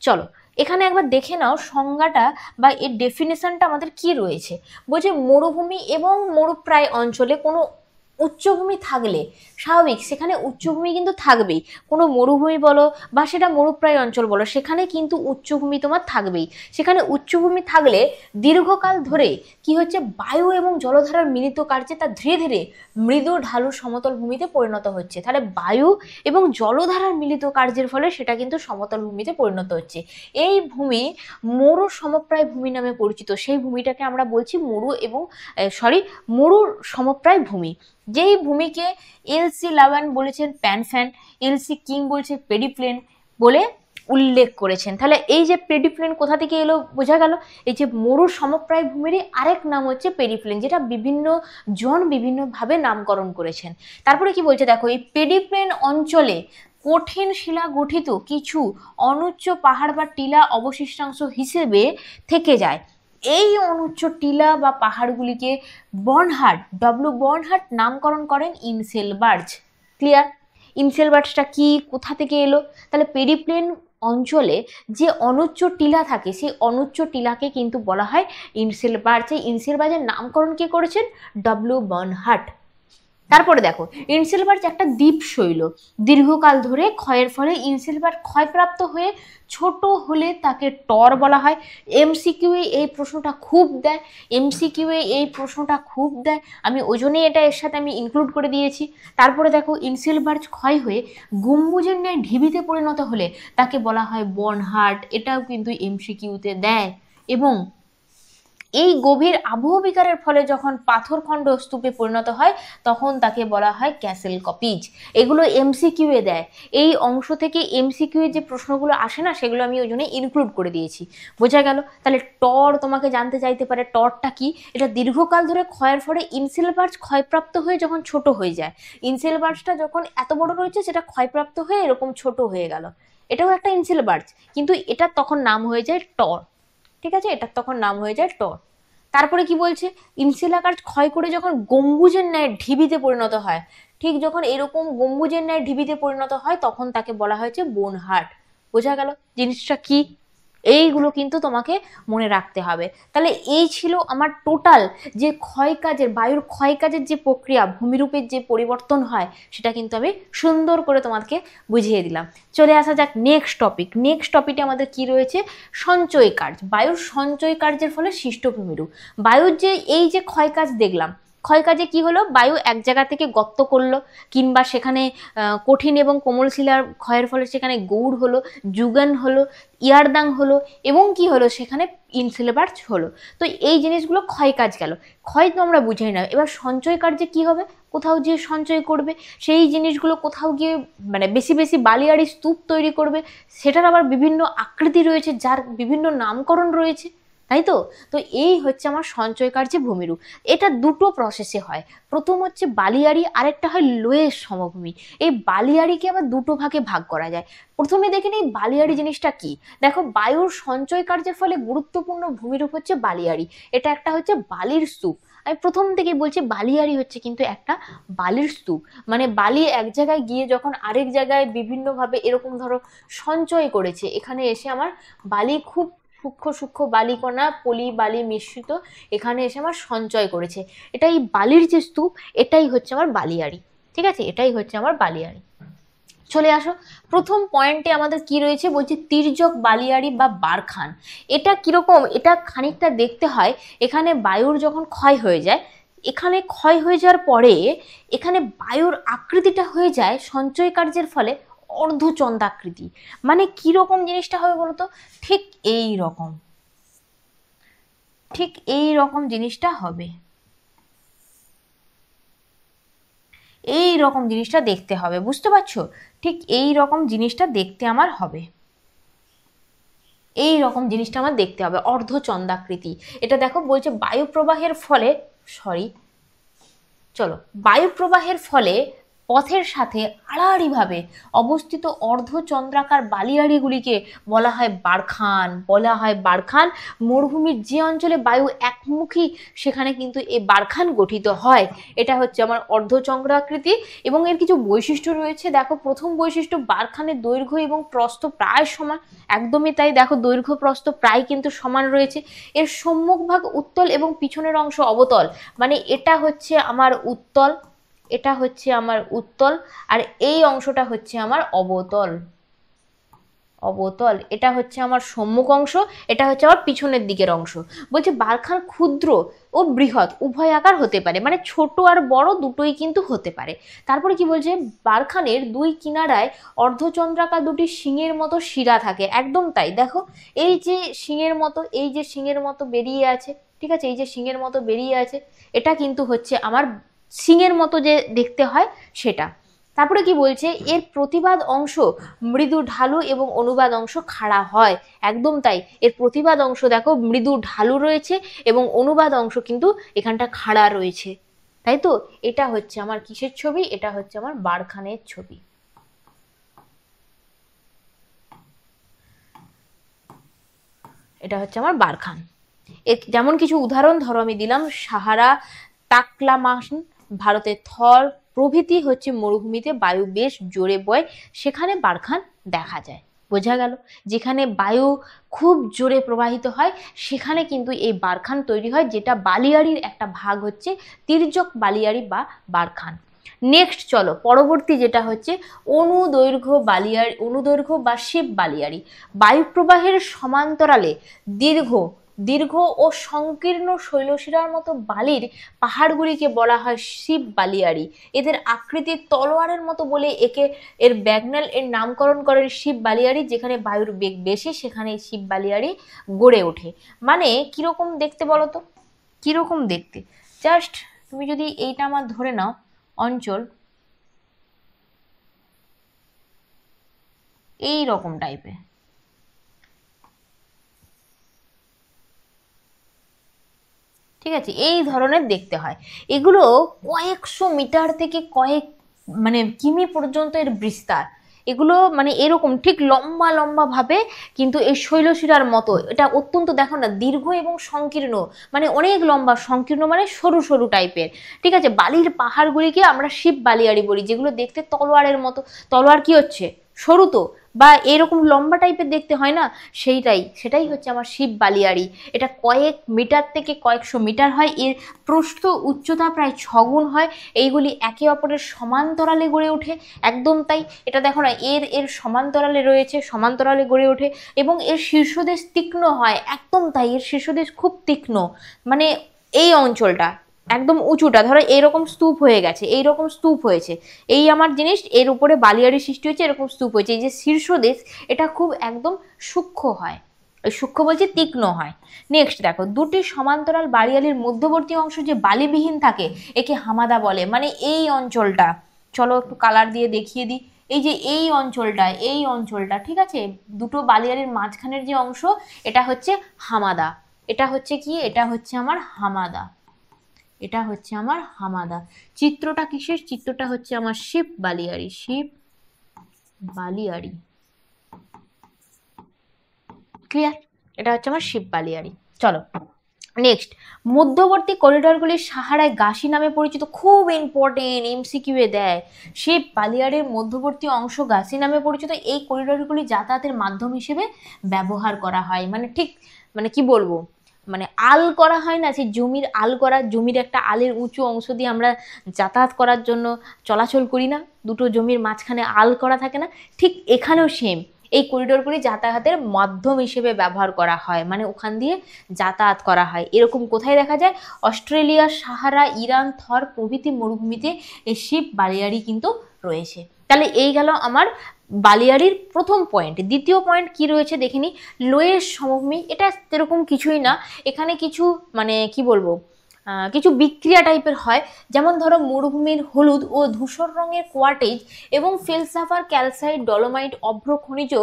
[SPEAKER 1] চলো এখানে একবার দেখে নাও সংজ্ঞাটা বা এর ডেফিনেশনটা আমাদের কি রয়েছে। বলছে মরুভূমি এবং মরুপ্রায় অঞ্চলে কোনো উচ্চভূমি থাকলে, স্বাভাবিক সেখানে উচ্চভূমি কিন্তু থাকবেই, কোনো মরুভূমি বলো বা সেটা মরুপ্রায় অঞ্চল বলো, সেখানে কিন্তু উচ্চভূমি তোমার থাকবেই। সেখানে উচ্চভূমি থাকলে দীর্ঘকাল ধরে কি হচ্ছে, বায়ু এবং জলধারার মিলিত কার্যে তা ধীরে ধীরে মৃদু ঢালু সমতল ভূমিতে পরিণত হচ্ছে। তাহলে বায়ু এবং জলধারার মিলিত কার্যের ফলে সেটা কিন্তু সমতল ভূমিতে পরিণত হচ্ছে। এই ভূমি মরু সমপ্রায় ভূমি নামে পরিচিত, সেই ভূমিটাকে আমরা বলছি মরুর সমপ্রায় ভূমি। যেই ভূমিকে এলসি লাভান বলেছেন প্যানফ্যান, এলসি কিং বলছে পেডিপ্লেন বলে উল্লেখ করেছেন। তাহলে এই যে পেরিপ্লেন কোথা থেকে এলো বোঝা গেল। এই যে মরু সমপ্রায় ভূমিরই আরেক নাম হচ্ছে পেরিপ্লেন, যেটা বিভিন্ন জন বিভিন্নভাবে নামকরণ করেছেন। তারপরে কি বলছে দেখো, এই পেরিপ্লেন অঞ্চলে কঠিন শিলা গঠিত কিছু অনুচ্চ পাহাড় বা টিলা অবশিষ্টাংশ হিসেবে থেকে যায়। এই অনুচ্চ টিলা বা পাহাড়গুলিকে বর্নহার্ড, বর্নহার্ড নামকরণ করেন ইনসেলবার্জ। ক্লিয়ার? ইনসেলবার্জটা কি, কোথা থেকে এলো? তাহলে পেরিপ্লেন অঞ্চলে যে অনুচ্চ টিলা থাকে সেই অনুচ্চ টিলাকে কিন্তু বলা হয় ইনসেলবার্জ। এই ইনসেলবার্জের নামকরণ কে করেছেন? বর্নহার্ড। তারপরে দেখো, ইনসেলবার্জ একটা দ্বীপ শৈল। দীর্ঘকাল ধরে ক্ষয়ের ফলে ইনসেলবার্জ ক্ষয়প্রাপ্ত হয়ে ছোট হলে তাকে টর বলা হয়। এমসিকিউ এই প্রশ্নটা খুব দেয়, এই প্রশ্নটা খুব দেয়, আমি ওই জন্যই এটা এর সাথে আমি ইনক্লুড করে দিয়েছি। তারপরে দেখো, ইনসেলবার্জ ক্ষয় হয়ে গম্বুজের ন্যায় ঢিবিতে পরিণত হলে তাকে বলা হয় বর্নহার্ড, এটাও কিন্তু এমসিকিউতে দেয়। এবং এই গভীর আবহ বিকারের ফলে যখন পাথরখণ্ড স্তূপে পরিণত হয় তখন তাকে বলা হয় ক্যাসেল কপিজ। এগুলো এমসিকিউ এ দেয়। এই অংশ থেকে এমসিকিউ এর যে প্রশ্নগুলো আসে না, সেগুলো আমি ওই জন্য ইনক্লুড করে দিয়েছি। বোঝা গেল? তাহলে টর তোমাকে জানতে চাইতে পারে, টরটা কি? এটা দীর্ঘকাল ধরে ক্ষয়ের ফলে ইনসেলবার্জ ক্ষয়প্রাপ্ত হয়ে যখন ছোট হয়ে যায়, ইনসেলবার্জটা যখন এত বড় রয়েছে সেটা ক্ষয়প্রাপ্ত হয়ে এরকম ছোট হয়ে গেল, এটাও একটা ইনসেলবার্জ, কিন্তু এটার তখন নাম হয়ে যায় টর। ঠিক আছে, এটার তখন নাম হয়ে যায় টর। তারপরে কি বলছে, ইনসেলাকার ক্ষয় করে যখন গম্বুজের ন্যায় ঢিবিতে পরিণত হয়, ঠিক যখন এরকম গম্বুজের ন্যায় ঢিবিতে পরিণত হয় তখন তাকে বলা হয়েছে বোনহার্ট। বোঝা গেল জিনিসটা কি? এইগুলো কিন্তু তোমাকে মনে রাখতে হবে। তাহলে এই ছিল আমার টোটাল যে ক্ষয় কাজের, বায়ুর ক্ষয় কাজের যে প্রক্রিয়া, ভূমিরূপের যে পরিবর্তন হয়, সেটা কিন্তু আমি সুন্দর করে তোমাকে বুঝিয়ে দিলাম। চলে আসা যাক নেক্সট টপিক। নেক্সট টপিকে আমাদের কি রয়েছে? সঞ্চয় কার্য। বায়ুর সঞ্চয় কার্যের ফলে সৃষ্ট ভূমিরূপ। বায়ুর যে এই যে ক্ষয় কাজ দেখলাম, ক্ষয় কাজে কি হলো? বায়ু এক জায়গা থেকে গর্ত করলো, কিংবা সেখানে কঠিন এবং কোমল শিলার ক্ষয়ের ফলে সেখানে গৌড় হলো, যুগান হলো, ইয়ারদাং হলো, এবং কি হলো? সেখানে ইনসেলবার্জ হলো। তো এই জিনিসগুলো ক্ষয় কাজ গেল। ক্ষয় তো আমরা বুঝাই না, এবার সঞ্চয় কার্যে কি হবে? কোথাও যে সঞ্চয় করবে, সেই জিনিসগুলো কোথাও গিয়ে মানে বেশি বেশি বালিয়াড়ি স্তূপ তৈরি করবে, সেটার আবার বিভিন্ন আকৃতি রয়েছে, যার বিভিন্ন নামকরণ রয়েছে, তাই তো? তো এই হচ্ছে আমার সঞ্চয় কার্যে ভূমিরূপ। এটা দুটো প্রসেসে হয়। প্রথম হচ্ছে বালিয়াড়ি, আরেকটা হয় লোয়ের সমভূমি। এই বালিয়াড়িকে আবার দুটো ভাগে ভাগ করা যায়। প্রথমে দেখে নিই বালিয়াড়ি জিনিসটা কি। দেখো, বায়ুর সঞ্চয় কার্যের ফলে গুরুত্বপূর্ণ ভূমিরূপ হচ্ছে বালিয়াড়ি। এটা একটা হচ্ছে বালির স্তূপ। আমি প্রথম থেকেই বলছি বালিয়াড়ি হচ্ছে কিন্তু একটা বালির স্তূপ। মানে বালি এক জায়গায় গিয়ে যখন আরেক জায়গায় বিভিন্নভাবে এরকম ধরো সঞ্চয় করেছে, এখানে এসে আমার বালি খুব সূক্ষ্ম সূক্ষ্ম বালিকণা, পলি বালি মিশ্রিত, এখানে এসে আমার সঞ্চয় করেছে। এটাই বালির যে স্তূপ, এটাই হচ্ছে আমার বালিয়াড়ি। ঠিক আছে, এটাই হচ্ছে আমার বালিয়াড়ি। চলে আসো, প্রথম পয়েন্টে আমাদের কি রয়েছে? বলছি তির্যক বালিয়াড়ি বা বারখান। এটা কিরকম? এটা খানিকটা দেখতে হয়, এখানে বায়ুর যখন ক্ষয় হয়ে যায়, এখানে ক্ষয় হয়ে যাওয়ার পরে এখানে বায়ুর আকৃতিটা হয়ে যায় সঞ্চয় কার্যের ফলে অর্ধচন্দ্রাকৃতি। মানে কিরকম জিনিসটা হবে বলতো? ঠিক এই রকম, ঠিক এই রকম জিনিসটা হবে, এই রকম জিনিসটা দেখতে হবে, বুঝতে পারছো? ঠিক এই রকম জিনিসটা দেখতে আমার হবে, এই রকম জিনিসটা আমার দেখতে হবে, অর্ধচন্দ্রাকৃতি। এটা দেখো বলছে বায়ু প্রবাহের ফলে, সরি চলো, বায়ু প্রবাহের ফলে পথের সাথে আড়াআড়িভাবে অবস্থিত অর্ধচন্দ্রাকার বালিয়াড়িগুলিকে বলা হয় বারখান, বলা হয় বারখান। মরুভূমির যে অঞ্চলে বায়ু একমুখী, সেখানে কিন্তু এই বারখান গঠিত হয়। এটা হচ্ছে আমার অর্ধচন্দ্রাকৃতি। এবং এর কিছু বৈশিষ্ট্য রয়েছে। দেখো, প্রথম বৈশিষ্ট্য, বারখানের দৈর্ঘ্য এবং প্রস্থ প্রায় সমান। একদমই তাই, দেখো দৈর্ঘ্য প্রস্থ প্রায় কিন্তু সমান রয়েছে। এর সম্মুখভাগ উত্তল এবং পিছনের অংশ অবতল। মানে এটা হচ্ছে আমার উত্তল, এটা হচ্ছে আমার উত্তল, আর এই অংশটা হচ্ছে আমার অবতল, অবতল। এটা হচ্ছে আমার সম্মুখ অংশ, এটা হচ্ছে আমার পিছনের দিকের অংশ। বলছে বারখান ক্ষুদ্র ও বৃহৎ উভয় আকার হতে পারে, মানে ছোট আর বড় দুটোই কিন্তু হতে পারে। তারপরে কি বলছে? বারখানের দুই কিনারায় অর্ধচন্দ্রাকার দুটি শিঙের মতো শিরা থাকে। একদম তাই, দেখো এই যে শিঙের মতো, এই যে শিঙের মতো বেরিয়ে আছে, ঠিক আছে, এই যে শিঙের মতো বেরিয়ে আছে, এটা কিন্তু হচ্ছে আমার শিঙের মতো যে দেখতে হয় সেটা। তারপরে কি বলছে, এর প্রতিবাদ অংশ মৃদু ঢালু এবং অনুবাদ অংশ খাড়া হয়। একদম তাই, এর প্রতিবাদ অংশ দেখো মৃদু ঢালু রয়েছে এবং অনুবাদ অংশ কিন্তু এখানটা খাড়া রয়েছে, তাই তো। এটা হচ্ছে আমার কিসের ছবি, এটা হচ্ছে আমার বারখানের ছবি। এটা হচ্ছে আমার বারখান। যেমন কিছু উদাহরণ ধরো আমি দিলাম, সাহারা, তাকলামান, ভারতের থর প্রভৃতি হচ্ছে মরুভূমিতে বায়ু বেশ জোরে বয়, সেখানে বারখান দেখা যায়। বোঝা গেল, যেখানে বায়ু খুব জোরে প্রবাহিত হয় সেখানে কিন্তু এই বারখান তৈরি হয়, যেটা বালিয়াড়ির একটা ভাগ হচ্ছে তির্যক বালিয়াড়ি বা বারখান। নেক্সট চলো পরবর্তী যেটা হচ্ছে অনুদৈর্ঘ্য বা শিব বালিয়াড়ি। বায়ু প্রবাহের সমান্তরালে দীর্ঘ দীর্ঘ ও সংকীর্ণ শৈলশিরার মতো বালির পাহাড়গুলিকে বলা হয় শিব বালিয়াড়ি। এদের আকৃতি তলোয়ারের মতো বলে এর ব্যাগনাল এর নামকরণ করেন শিব বালিয়াড়ি। যেখানে বায়ুর বেগ বেশি সেখানে শিব বালিয়াড়ি গড়ে ওঠে। মানে কিরকম দেখতে বলো তো, কিরকম দেখতে, জাস্ট তুমি যদি এইটা আমার ধরে নাও অঞ্চল, এই রকম টাইপের, ঠিক আছে, এই ধরনের দেখতে হয়। এগুলো কয়েকশো মিটার থেকে মানে কিমি পর্যন্ত এর বিস্তার। এগুলো মানে এরকম ঠিক লম্বা লম্বা ভাবে কিন্তু এই শৈলশিরার মতো, এটা অত্যন্ত দেখো না দীর্ঘ এবং সংকীর্ণ, মানে অনেক লম্বা, সংকীর্ণ মানে সরু সরু টাইপের। ঠিক আছে, বালির পাহাড়গুলিকে আমরা শিব বালিয়াড়ি বলি, যেগুলো দেখতে তলোয়ারের মতো। তলোয়ার কি হচ্ছে, সরু তো, বা এরকম লম্বা টাইপের দেখতে হয় না, সেটাই হচ্ছে আমার শিব বালিয়াড়ি। এটা কয়েক মিটার থেকে কয়েকশো মিটার হয়, এর প্রস্থ উচ্চতা প্রায় 6 গুণ হয়। এইগুলি একে অপরের সমান্তরালে গড়ে ওঠে। একদম তাই, এটা দেখো না এর সমান্তরালে রয়েছে, সমান্তরালে গড়ে ওঠে এবং এর শীর্ষদেশ তীক্ষ্ণ হয়। একদম তাই, এর শীর্ষদেশ খুব তীক্ষ্ণ, মানে এই অঞ্চলটা একদম উঁচুটা ধরো এইরকম স্তূপ হয়ে গেছে, এইরকম স্তূপ হয়েছে, এই আমার জিনিস এর উপরে বালিয়াড়ি সৃষ্টি হয়েছে, এরকম স্তূপ হয়েছে। এই যে শীর্ষদেশ এটা খুব একদম সূক্ষ্ম হয়, ওই সূক্ষ্ম বলছে তীক্ষ্ণ হয়। নেক্সট দেখো, দুটি সমান্তরাল বালিয়ালির মধ্যবর্তী অংশ যে বালিবিহীন থাকে একে হামাদা বলে। মানে এই অঞ্চলটা, চলো একটু কালার দিয়ে দেখিয়ে দিই। এই যে এই অঞ্চলটা ঠিক আছে, দুটো বালিয়ালির মাঝখানের যে অংশ এটা হচ্ছে হামাদা। এটা হচ্ছে কি, এটা হচ্ছে আমার হামাদা, এটা হচ্ছে আমার হামাদা। চিত্রটা কিসের, চিত্রটা হচ্ছে আমার শিব বালিয়াড়ি, শিব বালিয়াড়ি। ক্লিয়ার, এটা হচ্ছে আমার শিব বালিয়াড়ি। চলো নেক্সট, মধ্যবর্তী করিডোরগুলি সাহারায় গাসি নামে পরিচিত। খুব ইম্পর্টেন্ট, এমসিকিউ এ দেয়। শিব বালিয়াড়ির মধ্যবর্তী অংশ গাসি নামে পরিচিত। এই করিডোরগুলি যাতায়াতের মাধ্যম হিসেবে ব্যবহার করা হয়। মানে ঠিক মানে কি বলবো, মানে আল করা হয় না, সেই জমির আল করা, জমির একটা আলের উঁচু অংশ দিয়ে আমরা যাতায়াত করার জন্য চলাচল করি না, দুটো জমির মাঝখানে আল করা থাকে না, ঠিক এখানেও সেম এই করিডোরগুলি যাতায়াতের মাধ্যম হিসেবে ব্যবহার করা হয়, মানে ওখান দিয়ে যাতায়াত করা হয়। এরকম কোথায় দেখা যায়, অস্ট্রেলিয়া, সাহারা, ইরান, থর প্রভৃতি মরুভূমিতে এই শিব বালিয়াড়ি কিন্তু রয়েছে। তাহলে এই গেল আমার বালিয়াড়ির প্রথম পয়েন্ট। দ্বিতীয় পয়েন্ট কি রয়েছে দেখিনি, লোয়েস সমভূমি। এটা সেরকম কিছুই না, এখানে কিছু মানে কি বলবো কিছু বিক্রিয়া টাইপের হয়। যেমন ধরো মরুভূমির হলুদ ও ধূসর রঙের কোয়ার্টেজ এবং ফেলসাফার, ক্যালসাইট, ডলোমাইট, অভ্র খনিজ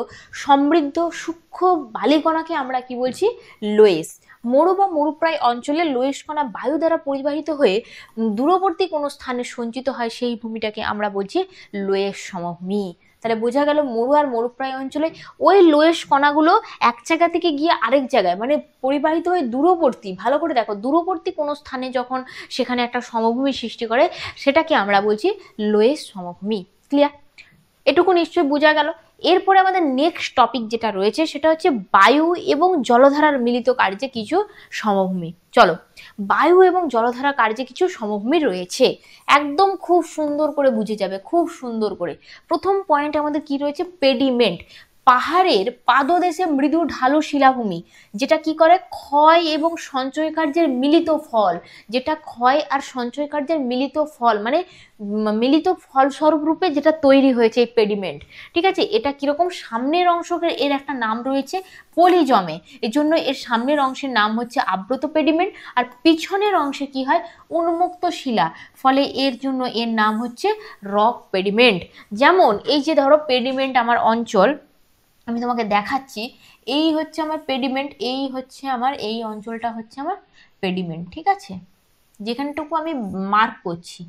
[SPEAKER 1] সমৃদ্ধ সূক্ষ্ম বালিকণাকে আমরা কি বলছি, লোয়েস। মরু বা মরুপ্রায় অঞ্চলে লোয়েস কণা বায়ু দ্বারা পরিবাহিত হয়ে দূরবর্তী কোনো স্থানে সঞ্চিত হয়, সেই ভূমিটাকে আমরা বলছি লোয়েস সমভূমি। তাহলে বোঝা গেল মরু আর মরুপ্রায় অঞ্চলে ওই লোয়েস কণাগুলো এক জায়গা থেকে গিয়ে আরেক জায়গায় মানে পরিবাহিত হয়ে দূরবর্তী, ভালো করে দেখো, দূরবর্তী কোনো স্থানে যখন সেখানে একটা সমভূমি সৃষ্টি করে সেটাকে আমরা বলছি লোয়েস সমভূমি। ক্লিয়ার, এটুকু নিশ্চয়ই বোঝা গেল। এরপরে আমাদের নেক্সট টপিক যেটা রয়েছে সেটা হচ্ছে বায়ু এবং জলধারার মিলিত কার্যে কিছু সমভূমি। চলো, বায়ু এবং জলধারা কার্যে কিছু সমভূমি রয়েছে, একদম খুব সুন্দর করে বুঝে যাবে, খুব সুন্দর করে। প্রথম পয়েন্ট আমাদের কি রয়েছে, পেডিমেন্ট, পাহাড়ের পাদদেশে মৃদু ঢালু শিলাভূমি, যেটা কি করে ক্ষয় এবং সঞ্চয় কার্যের মিলিত ফল, যেটা ক্ষয় আর সঞ্চয় কার্যের মিলিত ফল, মানে মিলিত ফলস্বরূপ রূপে যেটা তৈরি হয়েছে এই পেডিমেন্ট। ঠিক আছে, এটা কিরকম, সামনের অংশকে এর একটা নাম রয়েছে পলিজমে, এর জন্য এর সামনের অংশের নাম হচ্ছে আবৃত পেডিমেন্ট, আর পিছনের অংশে কি হয় উন্মুক্ত শিলা, ফলে এর জন্য এর নাম হচ্ছে রক পেডিমেন্ট। যেমন এই যে ধরো পেডিমেন্ট আমার অঞ্চল, আমি তোমাকে দেখাচ্ছি, এই হচ্ছে আমার পেডিমেন্ট, এই হচ্ছে আমার এই অঞ্চলটা হচ্ছে আমার পেডিমেন্ট। ঠিক আছে, যেখানটুকু আমি মার্ক করছি,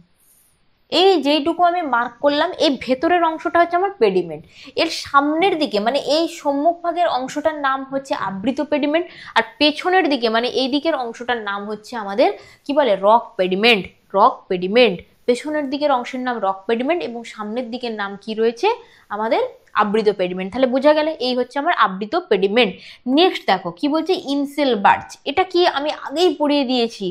[SPEAKER 1] এই যেইটুকু আমি মার্ক করলাম এই ভেতরের অংশটা হচ্ছে আমার পেডিমেন্ট, এর সামনের দিকে মানে এই সম্মুখ ভাগের অংশটার নাম হচ্ছে আবৃত পেডিমেন্ট, আর পেছনের দিকে মানে এই দিকের অংশটার নাম হচ্ছে আমাদের কি বলে রক পেডিমেন্ট। রক পেডিমেন্ট, পেছনের দিকের অংশের নাম রক পেডিমেন্ট এবং সামনের দিকের নাম কি রয়েছে আমাদের আবৃত পেডিমেন্ট। তাহলে বোঝা গেলে এই হচ্ছে আমার আবৃত পেডিমেন্ট। নেক্সট দেখো কি বলছে ইনসেল বার্চ, এটা কি আমি আগেই পড়িয়ে দিয়েছি,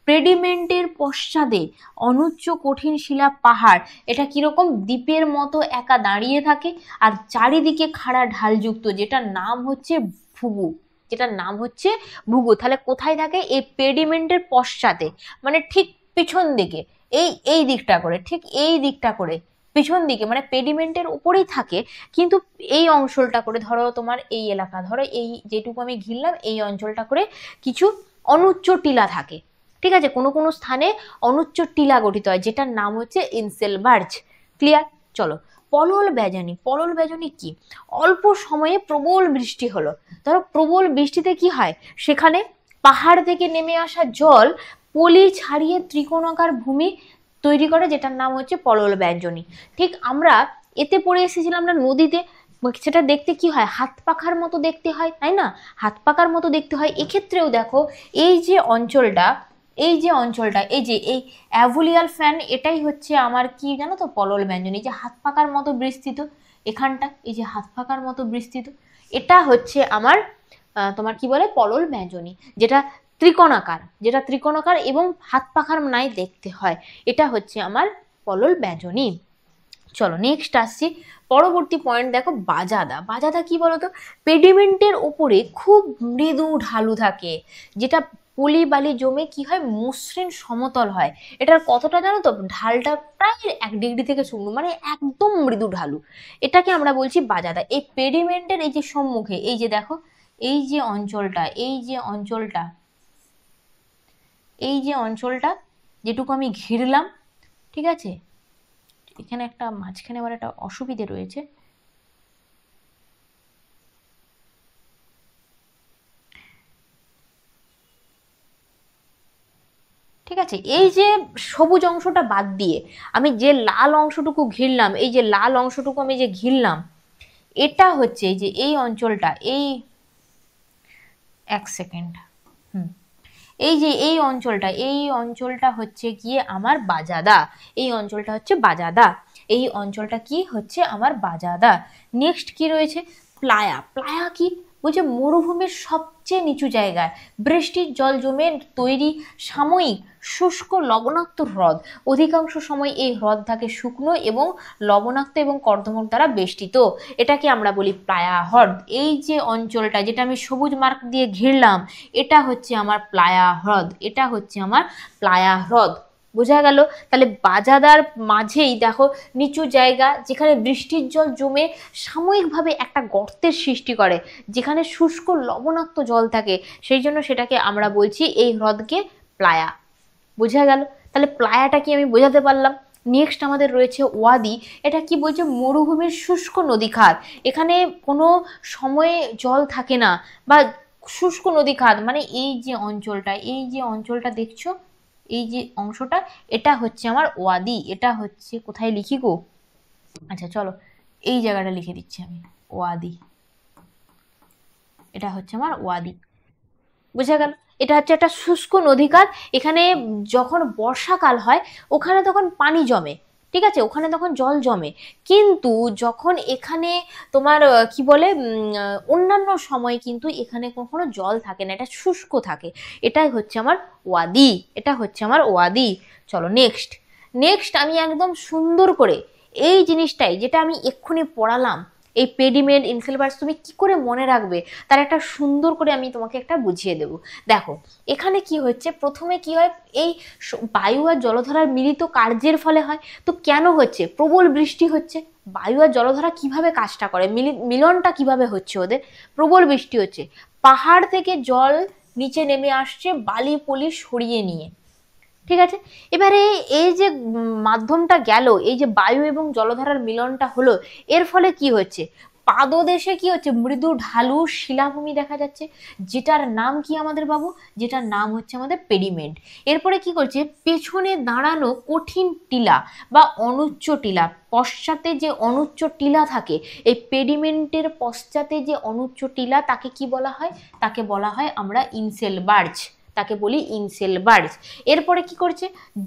[SPEAKER 1] পেডিমেন্টের পশ্চাদে অনুচ্চ কঠিন শিলা পাহাড়, এটা কিরকম দ্বীপের মতো একা দাঁড়িয়ে থাকে আর চারিদিকে খাড়া ঢালযুক্ত, যেটার নাম হচ্ছে ভুগু, যেটার নাম হচ্ছে ভুগু। তাহলে কোথায় থাকে এই পেডিমেন্টের পশ্চাতে, মানে ঠিক পিছন দিকে, এই এই দিকটা করে, ঠিক এই দিকটা করে পিছন দিকে, মানে পেডিমেন্টের উপরেই থাকে, কিন্তু এই অঞ্চলটা করে ধরো তোমার এই এলাকা, ধরো এই যেটুকু আমি ঘিরলাম এই অঞ্চলটা করে কিছু অনুচ্চ টিলা থাকে। ঠিক আছে, কোনো কোনো স্থানে অনুচ্চ টিলা গঠিত হয়, যেটার নাম হচ্ছে ইনসেল বার্চ। ক্লিয়ার? চলো, পলল বেজনী। পলল বেজনী কি, অল্প সময়ে প্রবল বৃষ্টি হলো, ধরো প্রবল বৃষ্টিতে কি হয়, সেখানে পাহাড় থেকে নেমে আসা জল পলি ছাড়িয়ে ত্রিকোণাকার ভূমি তৈরি করে, যেটার নাম হচ্ছে পলল ব্যঞ্জনী। ঠিক আমরা এতে পড়ে এসেছিলাম আমরা নদীতে, সেটা দেখতে কি হয় হাত পাখার মতো দেখতে হয়, তাই না, হাত পাখার মতো দেখতে হয়। এক্ষেত্রেও দেখো এই যে অঞ্চলটা, এই যে অঞ্চলটা, এই যে এই অ্যাভুলিয়াল ফ্যান, এটাই হচ্ছে আমার কি জানো তো পলল ব্যঞ্জনী, যে হাত পাখার মতো বিস্তৃত, এখানটা এই যে হাত পাখার মতো বিস্তৃত, এটা হচ্ছে আমার তোমার কি বলে পলল ব্যঞ্জনী, যেটা ত্রিকোণাকার, যেটা ত্রিকোণাকার এবং হাত পাখার ন্যায় দেখতে হয়, এটা হচ্ছে আমার পলল ব্যঞ্জনী। চলো নেক্সট আসছি, পরবর্তী পয়েন্ট দেখো বাজাদা। বাজাদা কি বলতো, পেডিমেন্টের উপরে খুব মৃদু ঢালু থাকে, যেটা পলি বালি জমে কি হয় মসৃণ সমতল হয়। এটার কতটা জানো তো, ঢালটা প্রায় 1 ডিগ্রি থেকে শূন্য, মানে একদম মৃদু ঢালু, এটাকে আমরা বলছি বাজাদা। এই পেডিমেন্টের এই যে সম্মুখে এই যে দেখো এই যে অঞ্চলটা, এই যে অঞ্চলটা, এই যে অঞ্চলটা যেটুকু আমি ঘিরলাম, ঠিক আছে, এখানে একটা মাঝখানে আবার একটা অসুবিধে রয়েছে, ঠিক আছে, এই যে সবুজ অংশটা বাদ দিয়ে আমি যে লাল অংশটুকু ঘিরলাম, এই যে লাল অংশটুকু আমি যে ঘিরলাম, এটা হচ্ছে এই যে এই অঞ্চলটা, এই 1 সেকেন্ড, এই যে এই অঞ্চলটা, এই অঞ্চলটা হচ্ছে গিয়ে আমার বাজাদা, এই অঞ্চলটা হচ্ছে বাজাদা, এই অঞ্চলটা কি হচ্ছে আমার বাজাদা। নেক্সট কি রয়েছে প্লায়া। প্লায়া কি বলছে, মরুভূমির সবচেয়ে নিচু জায়গায় বৃষ্টির জল জমে তৈরি সাময়িক শুষ্ক লবণাক্ত হ্রদ, অধিকাংশ সময় এই হ্রদ থাকে শুকনো এবং লবণাক্ত এবং কর্দমক দ্বারা বেষ্টিত, এটাকে আমরা বলি প্লায়া হ্রদ। এই যে অঞ্চলটা যেটা আমি সবুজ মার্ক দিয়ে ঘিরলাম, এটা হচ্ছে আমার প্লায়া হ্রদ, এটা হচ্ছে আমার প্লায়া হ্রদ। বোঝা গেল? তাহলে বাজাদার মাঝেই দেখো নিচু জায়গা, যেখানে বৃষ্টির জল জমে সাময়িকভাবে একটা গর্তের সৃষ্টি করে, যেখানে শুষ্ক লবণাক্ত জল থাকে, সেই জন্য সেটাকে আমরা বলছি এই হ্রদকে প্লায়া। বোঝা গেল? তাহলে প্লায়াটা কি আমি বোঝাতে পারলাম। নেক্সট আমাদের রয়েছে ওয়াদি। এটা কি বলছে, মরুভূমির শুষ্ক নদী খাত, এখানে কোনো সময়ে জল থাকে না, বা শুষ্ক নদী খাত মানে এই যে অঞ্চলটা, এই যে অঞ্চলটা দেখছো, এই যে অংশটা, এটা হচ্ছে আমার ওয়াদি। এটা হচ্ছে কোথায় লিখি গো, আচ্ছা চলো এই জায়গাটা লিখে দিচ্ছি আমি, ওয়াদি, এটা হচ্ছে আমার ওয়াদি। বোঝা গেল? এটা হচ্ছে একটা শুষ্ক নদীকার, এখানে যখন বর্ষাকাল হয় ওখানে তখন পানি জমে, ঠিক আছে, ওখানে তখন জল জমে, কিন্তু যখন এখানে তোমার কি বলে অন্যান্য সময় কিন্তু এখানে কখনো জল থাকে না, এটা শুষ্ক থাকে, এটাই হচ্ছে আমার ওয়াদি, এটা হচ্ছে আমার ওয়াদি। চলো নেক্সট, নেক্সট আমি একদম সুন্দর করে এই জিনিসটাই যেটা আমি এক্ষুনি পড়ালাম, এই পেডিমেন্ট ইনসেলবার্স তুমি কি করে মনে রাখবে, তার একটা সুন্দর করে আমি তোমাকে একটা বুঝিয়ে দেব। দেখো এখানে কি হচ্ছে, প্রথমে কি হয়, এই বায়ু আর জলধারার মিলিত কার্যের ফলে হয়। তো কেন হচ্ছে, প্রবল বৃষ্টি হচ্ছে, বায়ু আর জলধারা কিভাবে কাজটা করে, মিলনটা কিভাবে হচ্ছে ওদের, প্রবল বৃষ্টি হচ্ছে, পাহাড় থেকে জল নিচে নেমে আসছে বালি পলি সরিয়ে নিয়ে, ঠিক আছে। এবারে এই যে মাধ্যমটা গেল, এই যে বায়ু এবং জলধারার মিলনটা হলো, এর ফলে কি হচ্ছে, পাদদেশে কি হচ্ছে, মৃদু ঢালু শিলাভূমি দেখা যাচ্ছে, যেটার নাম কি আমাদের বাবু, যেটার নাম হচ্ছে আমাদের পেডিমেন্ট। এরপরে কি করছে, পেছনে দাঁড়ানো কঠিন টিলা বা অনুচ্চ টিলা, পশ্চাতে যে অনুচ্চ টিলা থাকে, এই পেডিমেন্টের পশ্চাতে যে অনুচ্চ টিলা, তাকে কি বলা হয়, তাকে বলা হয় আমরা ইনসেলবার্জ, তাকে বলি ইনসেলবার্জ। এরপরে কি করছে,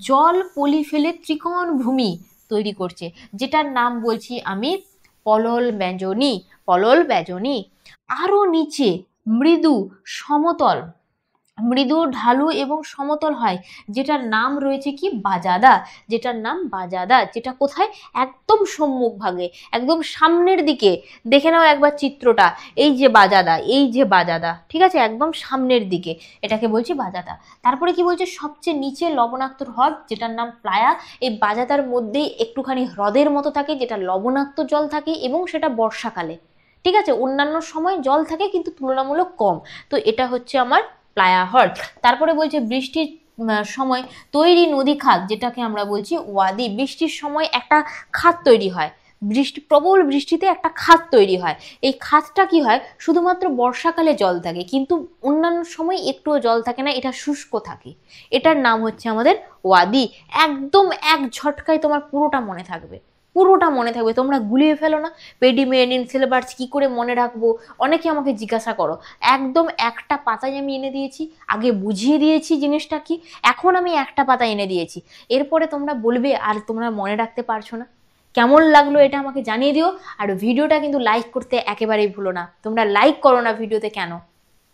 [SPEAKER 1] জল পলি ফেলে ত্রিকোণ ভূমি তৈরি করছে, যেটার নাম বলছি আমি পলল ব্যঞ্জনী, পলল ব্যঞ্জনী। আরো নিচে মৃদু সমতল, মৃদু ঢালু এবং সমতল হয়, যেটার নাম রয়েছে কি বাজাদা, যেটার নাম বাজাদা, যেটা কোথায়, একদম সম্মুখ ভাগে, একদম সামনের দিকে, দেখে নাও একবার চিত্রটা, এই যে বাজাদা, এই যে বাজাদা, ঠিক আছে, একদম সামনের দিকে, এটাকে বলছি বাজাদা। তারপরে কি বলছে, সবচেয়ে নিচে লবণাক্ত হ্রদ, যেটার নাম প্লায়া, এই বাজাদার মধ্যেই একটুখানি হ্রদের মতো থাকে, যেটা লবণাক্ত জল থাকে এবং সেটা বর্ষাকালে, ঠিক আছে, অন্যান্য সময় জল থাকে কিন্তু তুলনামূলক কম। তো এটা হচ্ছে আমার প্লায়া হ্রদ। তারপরে বলছে বৃষ্টির সময় তৈরি নদী খাত, যেটাকে আমরা বলছি ওয়াদি, বৃষ্টির সময় একটা খাত তৈরি হয়, প্রবল বৃষ্টিতে একটা খাত তৈরি হয়, এই খাতটা কি হয়, শুধুমাত্র বর্ষাকালে জল থাকে কিন্তু অন্যান্য সময় একটুও জল থাকে না, এটা শুষ্ক থাকে, এটার নাম হচ্ছে আমাদের ওয়াদি। একদম এক ঝটকায় তোমার পুরোটা মনে থাকবে, পুরোটা মনে থাকবে, তোমরা গুলিয়ে ফেলো না। পেডিমেন ইনসেলবার্স কি করে মনে রাখবো, অনেকে আমাকে জিজ্ঞাসা করো, একদম একটা পাতায় আমি এনে দিয়েছি, আগে বুঝিয়ে দিয়েছি জিনিসটা কি, এখন আমি একটা পাতা এনে দিয়েছি, এরপরে তোমরা বলবে আর তোমরা মনে রাখতে পারছো না। কেমন লাগলো এটা আমাকে জানিয়ে দিও, আর ভিডিওটা কিন্তু লাইক করতে একেবারেই ভুলো না। তোমরা লাইক করো না ভিডিওতে কেন,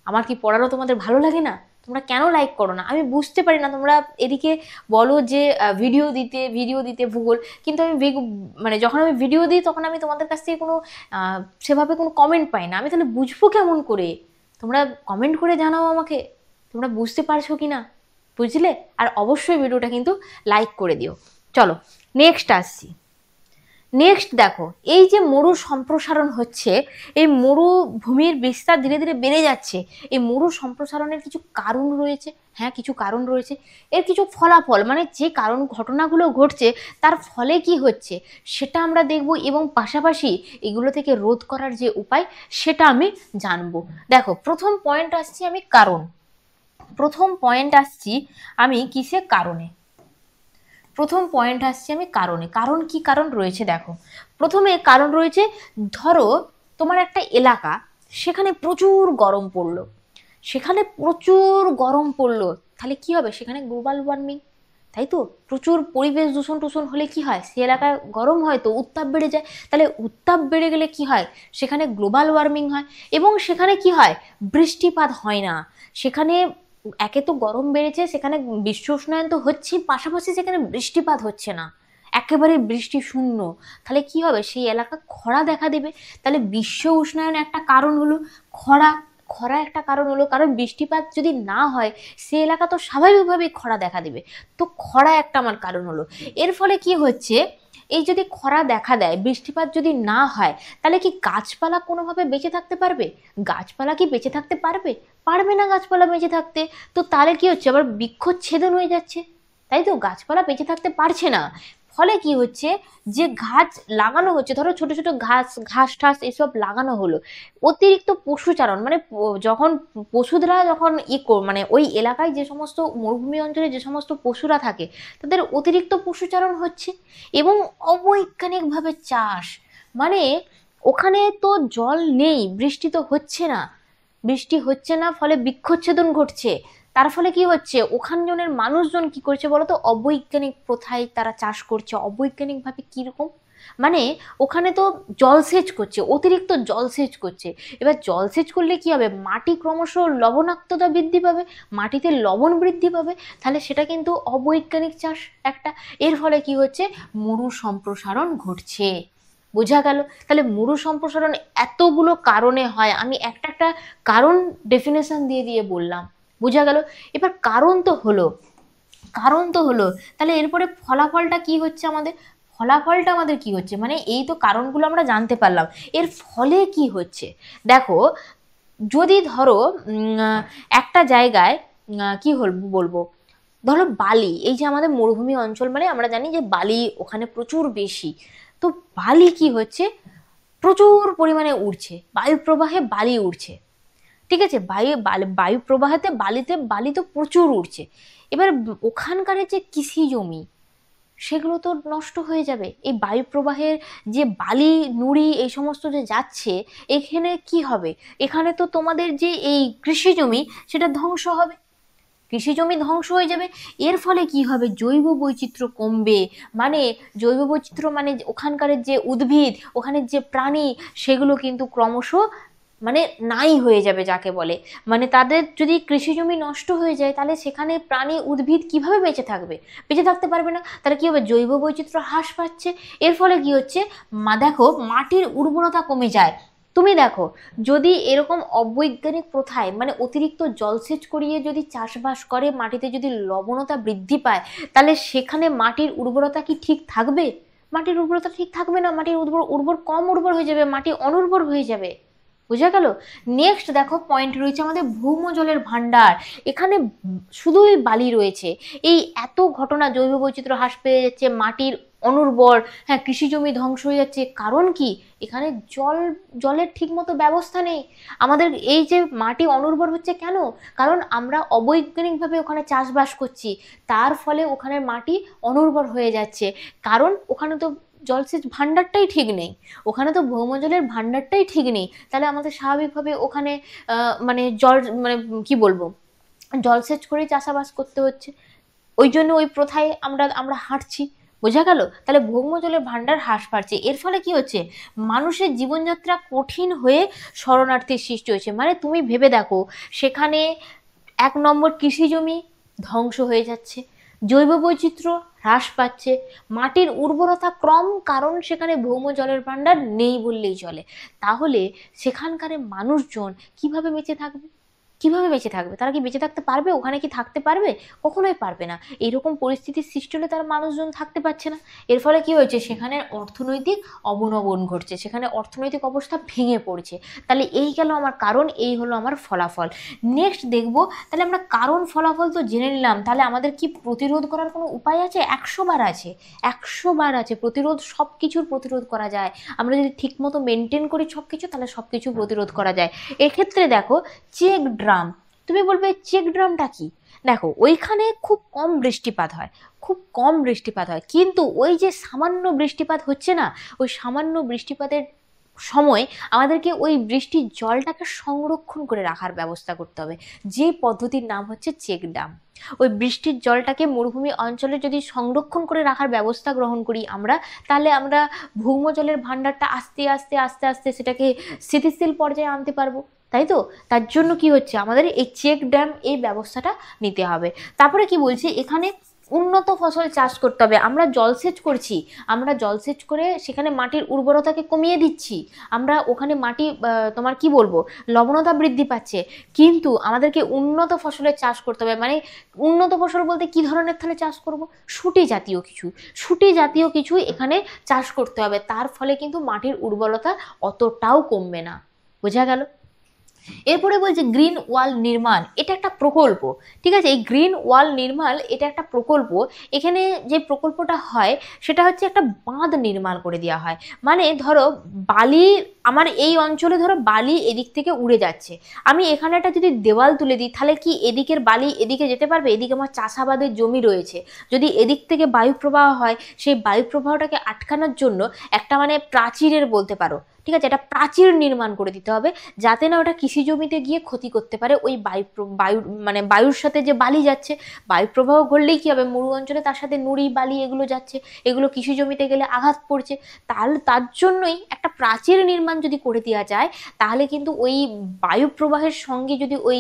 [SPEAKER 1] আমার কি পড়ারও তোমাদের ভালো লাগে না, তোমরা কেন লাইক করো না, আমি বুঝতে পারি না। তোমরা এদিকে বলো যে ভিডিও দিতে ভূগোল, কিন্তু আমি মানে যখন আমি ভিডিও দিই তখন আমি তোমাদের কাছ থেকে কোনো সেভাবে কোনো কমেন্ট পাই না, আমি তাহলে বুঝবো কেমন করে, তোমরা কমেন্ট করে জানাও আমাকে তোমরা বুঝতে পারছো কি না, বুঝলে। আর অবশ্যই ভিডিওটা কিন্তু লাইক করে দিও। চলো নেক্সট আসছি। নেক্সট দেখো, এই যে মরু সম্প্রসারণ হচ্ছে, এই মরুভূমির বিস্তার ধীরে ধীরে বেড়ে যাচ্ছে, এই মরু সম্প্রসারণের কিছু কারণ রয়েছে, হ্যাঁ কিছু কারণ রয়েছে, এর কিছু ফলাফল, মানে যে কারণ ঘটনাগুলো ঘটছে তার ফলে কি হচ্ছে সেটা আমরা দেখব, এবং পাশাপাশি এগুলো থেকে রোধ করার যে উপায় সেটা আমি জানবো। দেখো প্রথম পয়েন্ট আসছি আমি কারণ, প্রথম পয়েন্ট আসছি আমি কিসে, কারণে। প্রথম পয়েন্ট আসছে আমি কারণে, কারণ কি কারণ রয়েছে দেখো। প্রথমে কারণ রয়েছে, ধরো তোমার একটা এলাকা, সেখানে প্রচুর গরম পড়লো, সেখানে প্রচুর গরম পড়লো, তাহলে কি হবে, সেখানে গ্লোবাল ওয়ার্মিং, তাই তো, প্রচুর পরিবেশ দূষণ টূষণ হলে কি হয়, সে এলাকায় গরম হয়, তো উত্তাপ বেড়ে যায়, তাহলে উত্তাপ বেড়ে গেলে কি হয়, সেখানে গ্লোবাল ওয়ার্মিং হয়, এবং সেখানে কি হয়, বৃষ্টিপাত হয় না, সেখানে একে তো গরম বেড়েছে, সেখানে বিশ্ব উষ্ণায়ন তো হচ্ছে, পাশাপাশি সেখানে বৃষ্টিপাত হচ্ছে না, একেবারে বৃষ্টি শূন্য, তাহলে কি হবে, সেই এলাকা খরা দেখা দেবে। তাহলে বিশ্ব উষ্ণায়ন একটা কারণ হলো, খরা, খরা একটা কারণ হলো, কারণ বৃষ্টিপাত যদি না হয় সে এলাকা তো স্বাভাবিকভাবেই খরা দেখা দেবে, তো খরা একটা আমার কারণ হলো। এর ফলে কি হচ্ছে, এই যদি খরা দেখা দেয়, বৃষ্টিপাত যদি না হয়, তাহলে কি গাছপালা কোনোভাবে বেঁচে থাকতে পারবে, গাছপালা কি বেঁচে থাকতে পারবে, পারবে না গাছপালা বেঁচে থাকতে। তো তাহলে কি হচ্ছে, আবার বৃক্ষচ্ছেদন হয়ে যাচ্ছে, তাই তো, গাছপালা বেঁচে থাকতে পারছে না। ফলে কি হচ্ছে, যে গাছ লাগানো হচ্ছে, ধরো ছোট ছোট ঘাস ঠাস এসব লাগানো হলো, অতিরিক্ত পশুচারণ, মানে যখন পশুরা যখন মানে ওই এলাকায় যে সমস্ত মরুভূমি অঞ্চলে যে সমস্ত পশুরা থাকে, তাদের অতিরিক্ত পশুচারণ হচ্ছে, এবং অবৈজ্ঞানিকভাবে চাষ, মানে ওখানে তো জল নেই, বৃষ্টি তো হচ্ছে না, বৃষ্টি হচ্ছে না, ফলে বৃক্ষচ্ছেদন ঘটছে, তার ফলে কি হচ্ছে, ওখানজনের মানুষজন কি করছে বলতো, অবৈজ্ঞানিক প্রথায় তারা চাষ করছে, অবৈজ্ঞানিকভাবে কিরকম, মানে ওখানে তো জলসেচ করছে, অতিরিক্ত জলসেচ করছে। এবার জলসেচ করলে কি হবে, মাটি ক্রমশ লবণাক্ততা বৃদ্ধি পাবে, মাটিতে লবণ বৃদ্ধি পাবে, তাহলে সেটা কিন্তু অবৈজ্ঞানিক চাষ একটা। এর ফলে কি হচ্ছে, মরু সম্প্রসারণ ঘটছে, বোঝা গেল? তাহলে মরু সম্প্রসারণ এতগুলো কারণে হয়, আমি একটা একটা কারণ ডেফিনেশন দিয়ে দিয়ে বললাম। বোঝা গেল? এবার কারণ তো হলো, তাহলে এরপরে ফলাফলটা কি হচ্ছে আমাদের? ফলাফলটা আমাদের কি হচ্ছে, মানে এই তো কারণগুলো আমরা জানতে পারলাম, এর ফলে কি হচ্ছে? দেখো, যদি ধরো একটা জায়গায় কি বলবো, ধরো বালি, এই যে আমাদের মরুভূমি অঞ্চল মানে আমরা জানি যে বালি ওখানে প্রচুর বেশি। তো বালি কি হচ্ছে, প্রচুর পরিমাণে উড়ছে, বায়ু প্রবাহে বালি উড়ছে। ঠিক আছে, বায়ু প্রবাহেতে বালি তো প্রচুর উড়ছে। এবার ওখানকার যে কৃষি জমি, সেগুলো তো নষ্ট হয়ে যাবে। এই বায়ু প্রবাহের যে বালি নুড়ি এই সমস্ত যে যাচ্ছে, এখানে কি হবে? এখানে তো তোমাদের যে এই কৃষি জমি, সেটা ধ্বংস হবে, কৃষি জমি ধ্বংস হয়ে যাবে। এর ফলে কি হবে? জৈব বৈচিত্র্য কমবে। মানে জৈব বৈচিত্র্য মানে ওখানকার যে উদ্ভিদ, ওখানের যে প্রাণী, সেগুলো কিন্তু ক্রমশ মানে নাই হয়ে যাবে যাকে বলে। মানে তাদের যদি কৃষি জমি নষ্ট হয়ে যায়, তাহলে সেখানে প্রাণী উদ্ভিদ কিভাবে বেঁচে থাকবে? বেঁচে থাকতে পারবে না। তাহলে কি হবে? জৈব বৈচিত্র্য হ্রাস পাচ্ছে। এর ফলে কি হচ্ছে, দেখো মাটির উর্বরতা কমে যায়। তুমি দেখো, যদি এরকম অবৈজ্ঞানিক প্রথায় মানে অতিরিক্ত জলসেচ করিয়ে যদি চাষবাস করে, মাটিতে যদি লবণতা বৃদ্ধি পায়, তাহলে সেখানে মাটির উর্বরতা কি ঠিক থাকবে? মাটির উর্বরতা ঠিক থাকবে না, মাটির কম উর্বর হয়ে যাবে, মাটি অনুর্বর হয়ে যাবে। বোঝা গেল? নেক্সট দেখো, পয়েন্ট রয়েছে আমাদের ভৌমজলের ভান্ডার। এখানে শুধুই বালি রয়েছে। এই এত ঘটনা, জৈব বৈচিত্র্য হ্রাস পেয়ে যাচ্ছে, মাটির অনুর্বর, হ্যাঁ কৃষি জমি ধ্বংস হয়ে যাচ্ছে, কারণ কি? এখানে জলের ঠিক মতো ব্যবস্থা নেই। আমাদের এই যে মাটি অনুর্বর হচ্ছে কেন? কারণ আমরা অবৈজ্ঞানিকভাবে ওখানে চাষবাস করছি, তার ফলে ওখানে মাটি অনুর্বর হয়ে যাচ্ছে। কারণ ওখানে তো জলসেচ ভান্ডারটাই ঠিক নেই, ওখানে তো ভৌমজলের ভান্ডারটাই ঠিক নেই। তাহলে আমাদের স্বাভাবিকভাবে ওখানে মানে মানে কি বলবো, জলসেচ করে চাষাবাস করতে হচ্ছে। ওই জন্য ওই প্রথায় আমরা আমরা হাঁটছি। বোঝা গেল? তাহলে ভৌমজলের ভান্ডার হ্রাস পাচ্ছে। এর ফলে কি হচ্ছে? মানুষের জীবনযাত্রা কঠিন হয়ে শরণার্থীর সৃষ্টি হয়েছে। মানে তুমি ভেবে দেখো, সেখানে 1 নম্বর কৃষি জমি ধ্বংস হয়ে যাচ্ছে, জৈব বৈচিত্র্য হ্রাস পাচ্ছে, মাটির উর্বরতা কম, কারণ সেখানে ভৌম জলের ভান্ডার নেই বললেই চলে। তাহলে সেখানকার মানুষজন কিভাবে বেঁচে থাকবে? কিভাবে বেঁচে থাকবে? তারা কি বেঁচে থাকতে পারবে? ওখানে কি থাকতে পারবে? কখনোই পারবে না। এইরকম পরিস্থিতির সৃষ্টি হলে তারা মানুষজন থাকতে পারছে না। এর ফলে কি হয়েছে? সেখানে অর্থনৈতিক অবনমন ঘটছে, সেখানে অর্থনৈতিক অবস্থা ভেঙে পড়ছে। তাহলে এই গেল আমার কারণ, এই হলো আমার ফলাফল। নেক্সট দেখব, তাহলে আমরা কারণ ফলাফল তো জেনে নিলাম, তাহলে আমাদের কি প্রতিরোধ করার কোনো উপায় আছে? 100 বার আছে, 100 বার আছে প্রতিরোধ। সব কিছুর প্রতিরোধ করা যায়, আমরা যদি ঠিকমতো মেনটেন করি সব কিছু, তাহলে সব কিছু প্রতিরোধ করা যায়। এক্ষেত্রে দেখো, চেক ড্রাম। তুমি বলবে চেক ড্রামটা কি? দেখো, ওইখানে খুব কম বৃষ্টিপাত হয়, খুব কম বৃষ্টিপাত হয়, কিন্তু ওই যে সামান্য বৃষ্টিপাত হচ্ছে না, ওই সামান্য বৃষ্টিপাতের সময় আমাদেরকে ওই বৃষ্টির জলটাকে সংরক্ষণ করে রাখার ব্যবস্থা করতে হবে, যে পদ্ধতির নাম হচ্ছে চেক ড্যাম। ওই বৃষ্টির জলটাকে মরুভূমি অঞ্চলে যদি সংরক্ষণ করে রাখার ব্যবস্থা গ্রহণ করি আমরা, তাহলে আমরা ভৌমজলের ভান্ডারটা আস্তে আস্তে আস্তে আস্তে সেটাকে স্থিতিশীল পর্যায়ে আনতে পারবো। তাই তো? তার জন্য কি হচ্ছে, আমাদের এই চেক ড্যাম এই ব্যবস্থাটা নিতে হবে। তারপরে কি বলছি, এখানে উন্নত ফসল চাষ করতে হবে। আমরা জলসেচ করছি, আমরা জলসেচ করে সেখানে মাটির উর্বরতাকে কমিয়ে দিচ্ছি, আমরা ওখানে মাটি তোমার কি বলবো, লবণতা বৃদ্ধি পাচ্ছে। কিন্তু আমাদেরকে উন্নত ফসলের চাষ করতে হবে। মানে উন্নত ফসল বলতে কি ধরনের তাহলে চাষ করব? শুটি জাতীয় কিছু এখানে চাষ করতে হবে। তার ফলে কিন্তু মাটির উর্বরতা অতটাও কমবে না। বোঝা গেল? এরপরে বলছে গ্রিন ওয়াল নির্মাণ, এটা একটা প্রকল্প। ঠিক আছে, এই গ্রিন ওয়াল নির্মাণ এটা একটা প্রকল্প। এখানে যে প্রকল্পটা হয় সেটা হচ্ছে একটা বাঁধ নির্মাণ করে দেওয়া হয়। মানে ধরো বালি, আমার এই অঞ্চলে ধরো বালি এদিক থেকে উড়ে যাচ্ছে, আমি এখানে একটা যদি দেওয়াল তুলে দিই, তাহলে কি এদিকের বালি এদিকে যেতে পারবে? এদিকে আমার চাষাবাদের জমি রয়েছে, যদি এদিক থেকে বায়ু প্রবাহ হয়, সেই বায়ু প্রবাহটাকে আটকানোর জন্য একটা মানে প্রাচীরের বলতে পারো, ঠিক আছে, একটা প্রাচীর নির্মাণ করে দিতে হবে, যাতে না ওটা কৃষি জমিতে গিয়ে ক্ষতি করতে পারে। ওই মানে বায়ুর সাথে যে বালি যাচ্ছে, বায়ু প্রবাহ ঘটলেই কি হবে, মরু অঞ্চলে তার সাথে নুড়ি বালি এগুলো যাচ্ছে, এগুলো কৃষি জমিতে গেলে আঘাত পড়ছে। তাহলে তার জন্যই একটা প্রাচীর নির্মাণ যদি করে দেওয়া যায়, তাহলে কিন্তু ওই বায়ু প্রবাহের সঙ্গে যদি ওই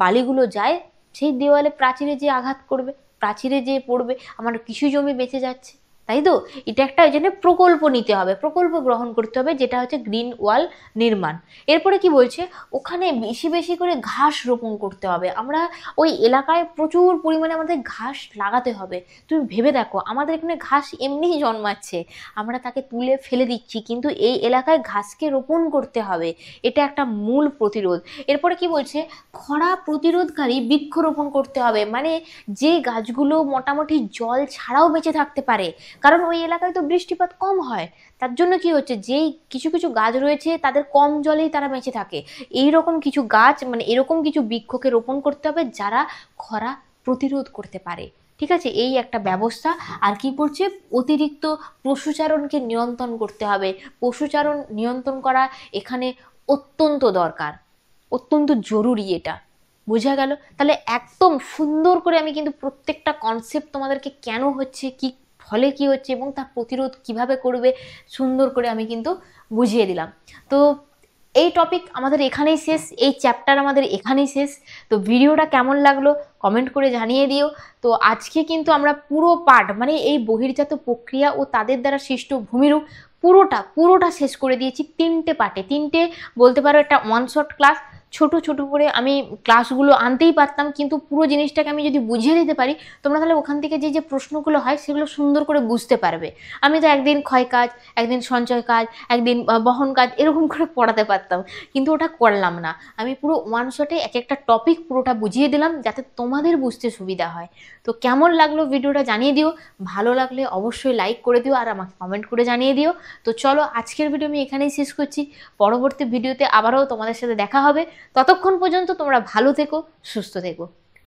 [SPEAKER 1] বালিগুলো যায়, সেই দেওয়ালে প্রাচীরে যে আঘাত করবে, প্রাচীরে যে পড়বে, আমার কৃষি জমি বেঁচে যাচ্ছে। তাই তো? এটা একটা ওই জন্য প্রকল্প নিতে হবে, প্রকল্প গ্রহণ করতে হবে, যেটা হচ্ছে গ্রিন ওয়াল নির্মাণ। এরপরে কি বলছে, ওখানে বেশি বেশি করে ঘাস রোপণ করতে হবে। আমরা ওই এলাকায় প্রচুর পরিমাণে আমাদের ঘাস লাগাতে হবে। তুমি ভেবে দেখো, আমাদের এখানে ঘাস এমনিই জন্মাচ্ছে, আমরা তাকে তুলে ফেলে দিচ্ছি, কিন্তু এই এলাকায় ঘাসকে রোপণ করতে হবে। এটা একটা মূল প্রতিরোধ। এরপরে কি বলছে, খরা প্রতিরোধকারী বৃক্ষরোপণ করতে হবে, মানে যে গাছগুলো মোটামুটি জল ছাড়াও বেঁচে থাকতে পারে, কারণ ওই এলাকায় তো বৃষ্টিপাত কম হয়। তার জন্য কি হচ্ছে, যেই কিছু কিছু গাছ রয়েছে তাদের কম জলেই তারা বেঁচে থাকে। এই রকম কিছু গাছ, মানে এরকম কিছু বৃক্ষকে রোপণ করতে হবে যারা খরা প্রতিরোধ করতে পারে। ঠিক আছে, এই একটা ব্যবস্থা। আর কি করছে, অতিরিক্ত পশুচারণকে নিয়ন্ত্রণ করতে হবে। পশুচারণ নিয়ন্ত্রণ করা এখানে অত্যন্ত দরকার, অত্যন্ত জরুরি। এটা বোঝা গেল? তাহলে একদম সুন্দর করে আমি কিন্তু প্রত্যেকটা কনসেপ্ট তোমাদেরকে কেন হচ্ছে, কি ফলে কি হচ্ছে এবং তার প্রতিরোধ কিভাবে করবে, সুন্দর করে আমি কিন্তু বুঝিয়ে দিলাম। তো এই টপিক আমাদের এখানেই শেষ, এই চ্যাপ্টার আমাদের এখানেই শেষ। তো ভিডিওটা কেমন লাগলো কমেন্ট করে জানিয়ে দিও। তো আজকে কিন্তু আমরা পুরো পার্ট, মানে এই বহির্জাত প্রক্রিয়া ও তাদের দ্বারা সৃষ্ট ভূমিরূপ পুরোটা পুরোটা শেষ করে দিয়েছি 3টে পার্টে। 3টে বলতে পারো একটা ওয়ান শট ক্লাস। ছোট ছোট করে আমি ক্লাসগুলো আনতেই পারতাম, কিন্তু পুরো জিনিসটাকে আমি যদি বুঝিয়ে দিতে পারি, তোমরা তাহলে ওখান থেকে যে যে প্রশ্নগুলো হয় সেগুলো সুন্দর করে বুঝতে পারবে। আমি তো একদিন ক্ষয় কাজ, একদিন সঞ্চয় কাজ, একদিন বহন কাজ এরকম করে পড়াতে পারতাম, কিন্তু ওটা করলাম না। আমি পুরো ওয়ান শটে এক একটা টপিক পুরোটা বুঝিয়ে দিলাম যাতে তোমাদের বুঝতে সুবিধা হয়। তো কেমন লাগলো ভিডিওটা জানিয়ে দিও, ভালো লাগলে অবশ্যই লাইক করে দিও আর আমাকে কমেন্ট করে জানিয়ে দিও। তো চলো, আজকের ভিডিও আমি এখানেই শেষ করছি। পরবর্তী ভিডিওতে আবারও তোমাদের সাথে দেখা হবে। ততক্ষণ পর্যন্ত তোমরা ভালো থেকো, সুস্থ থেকো।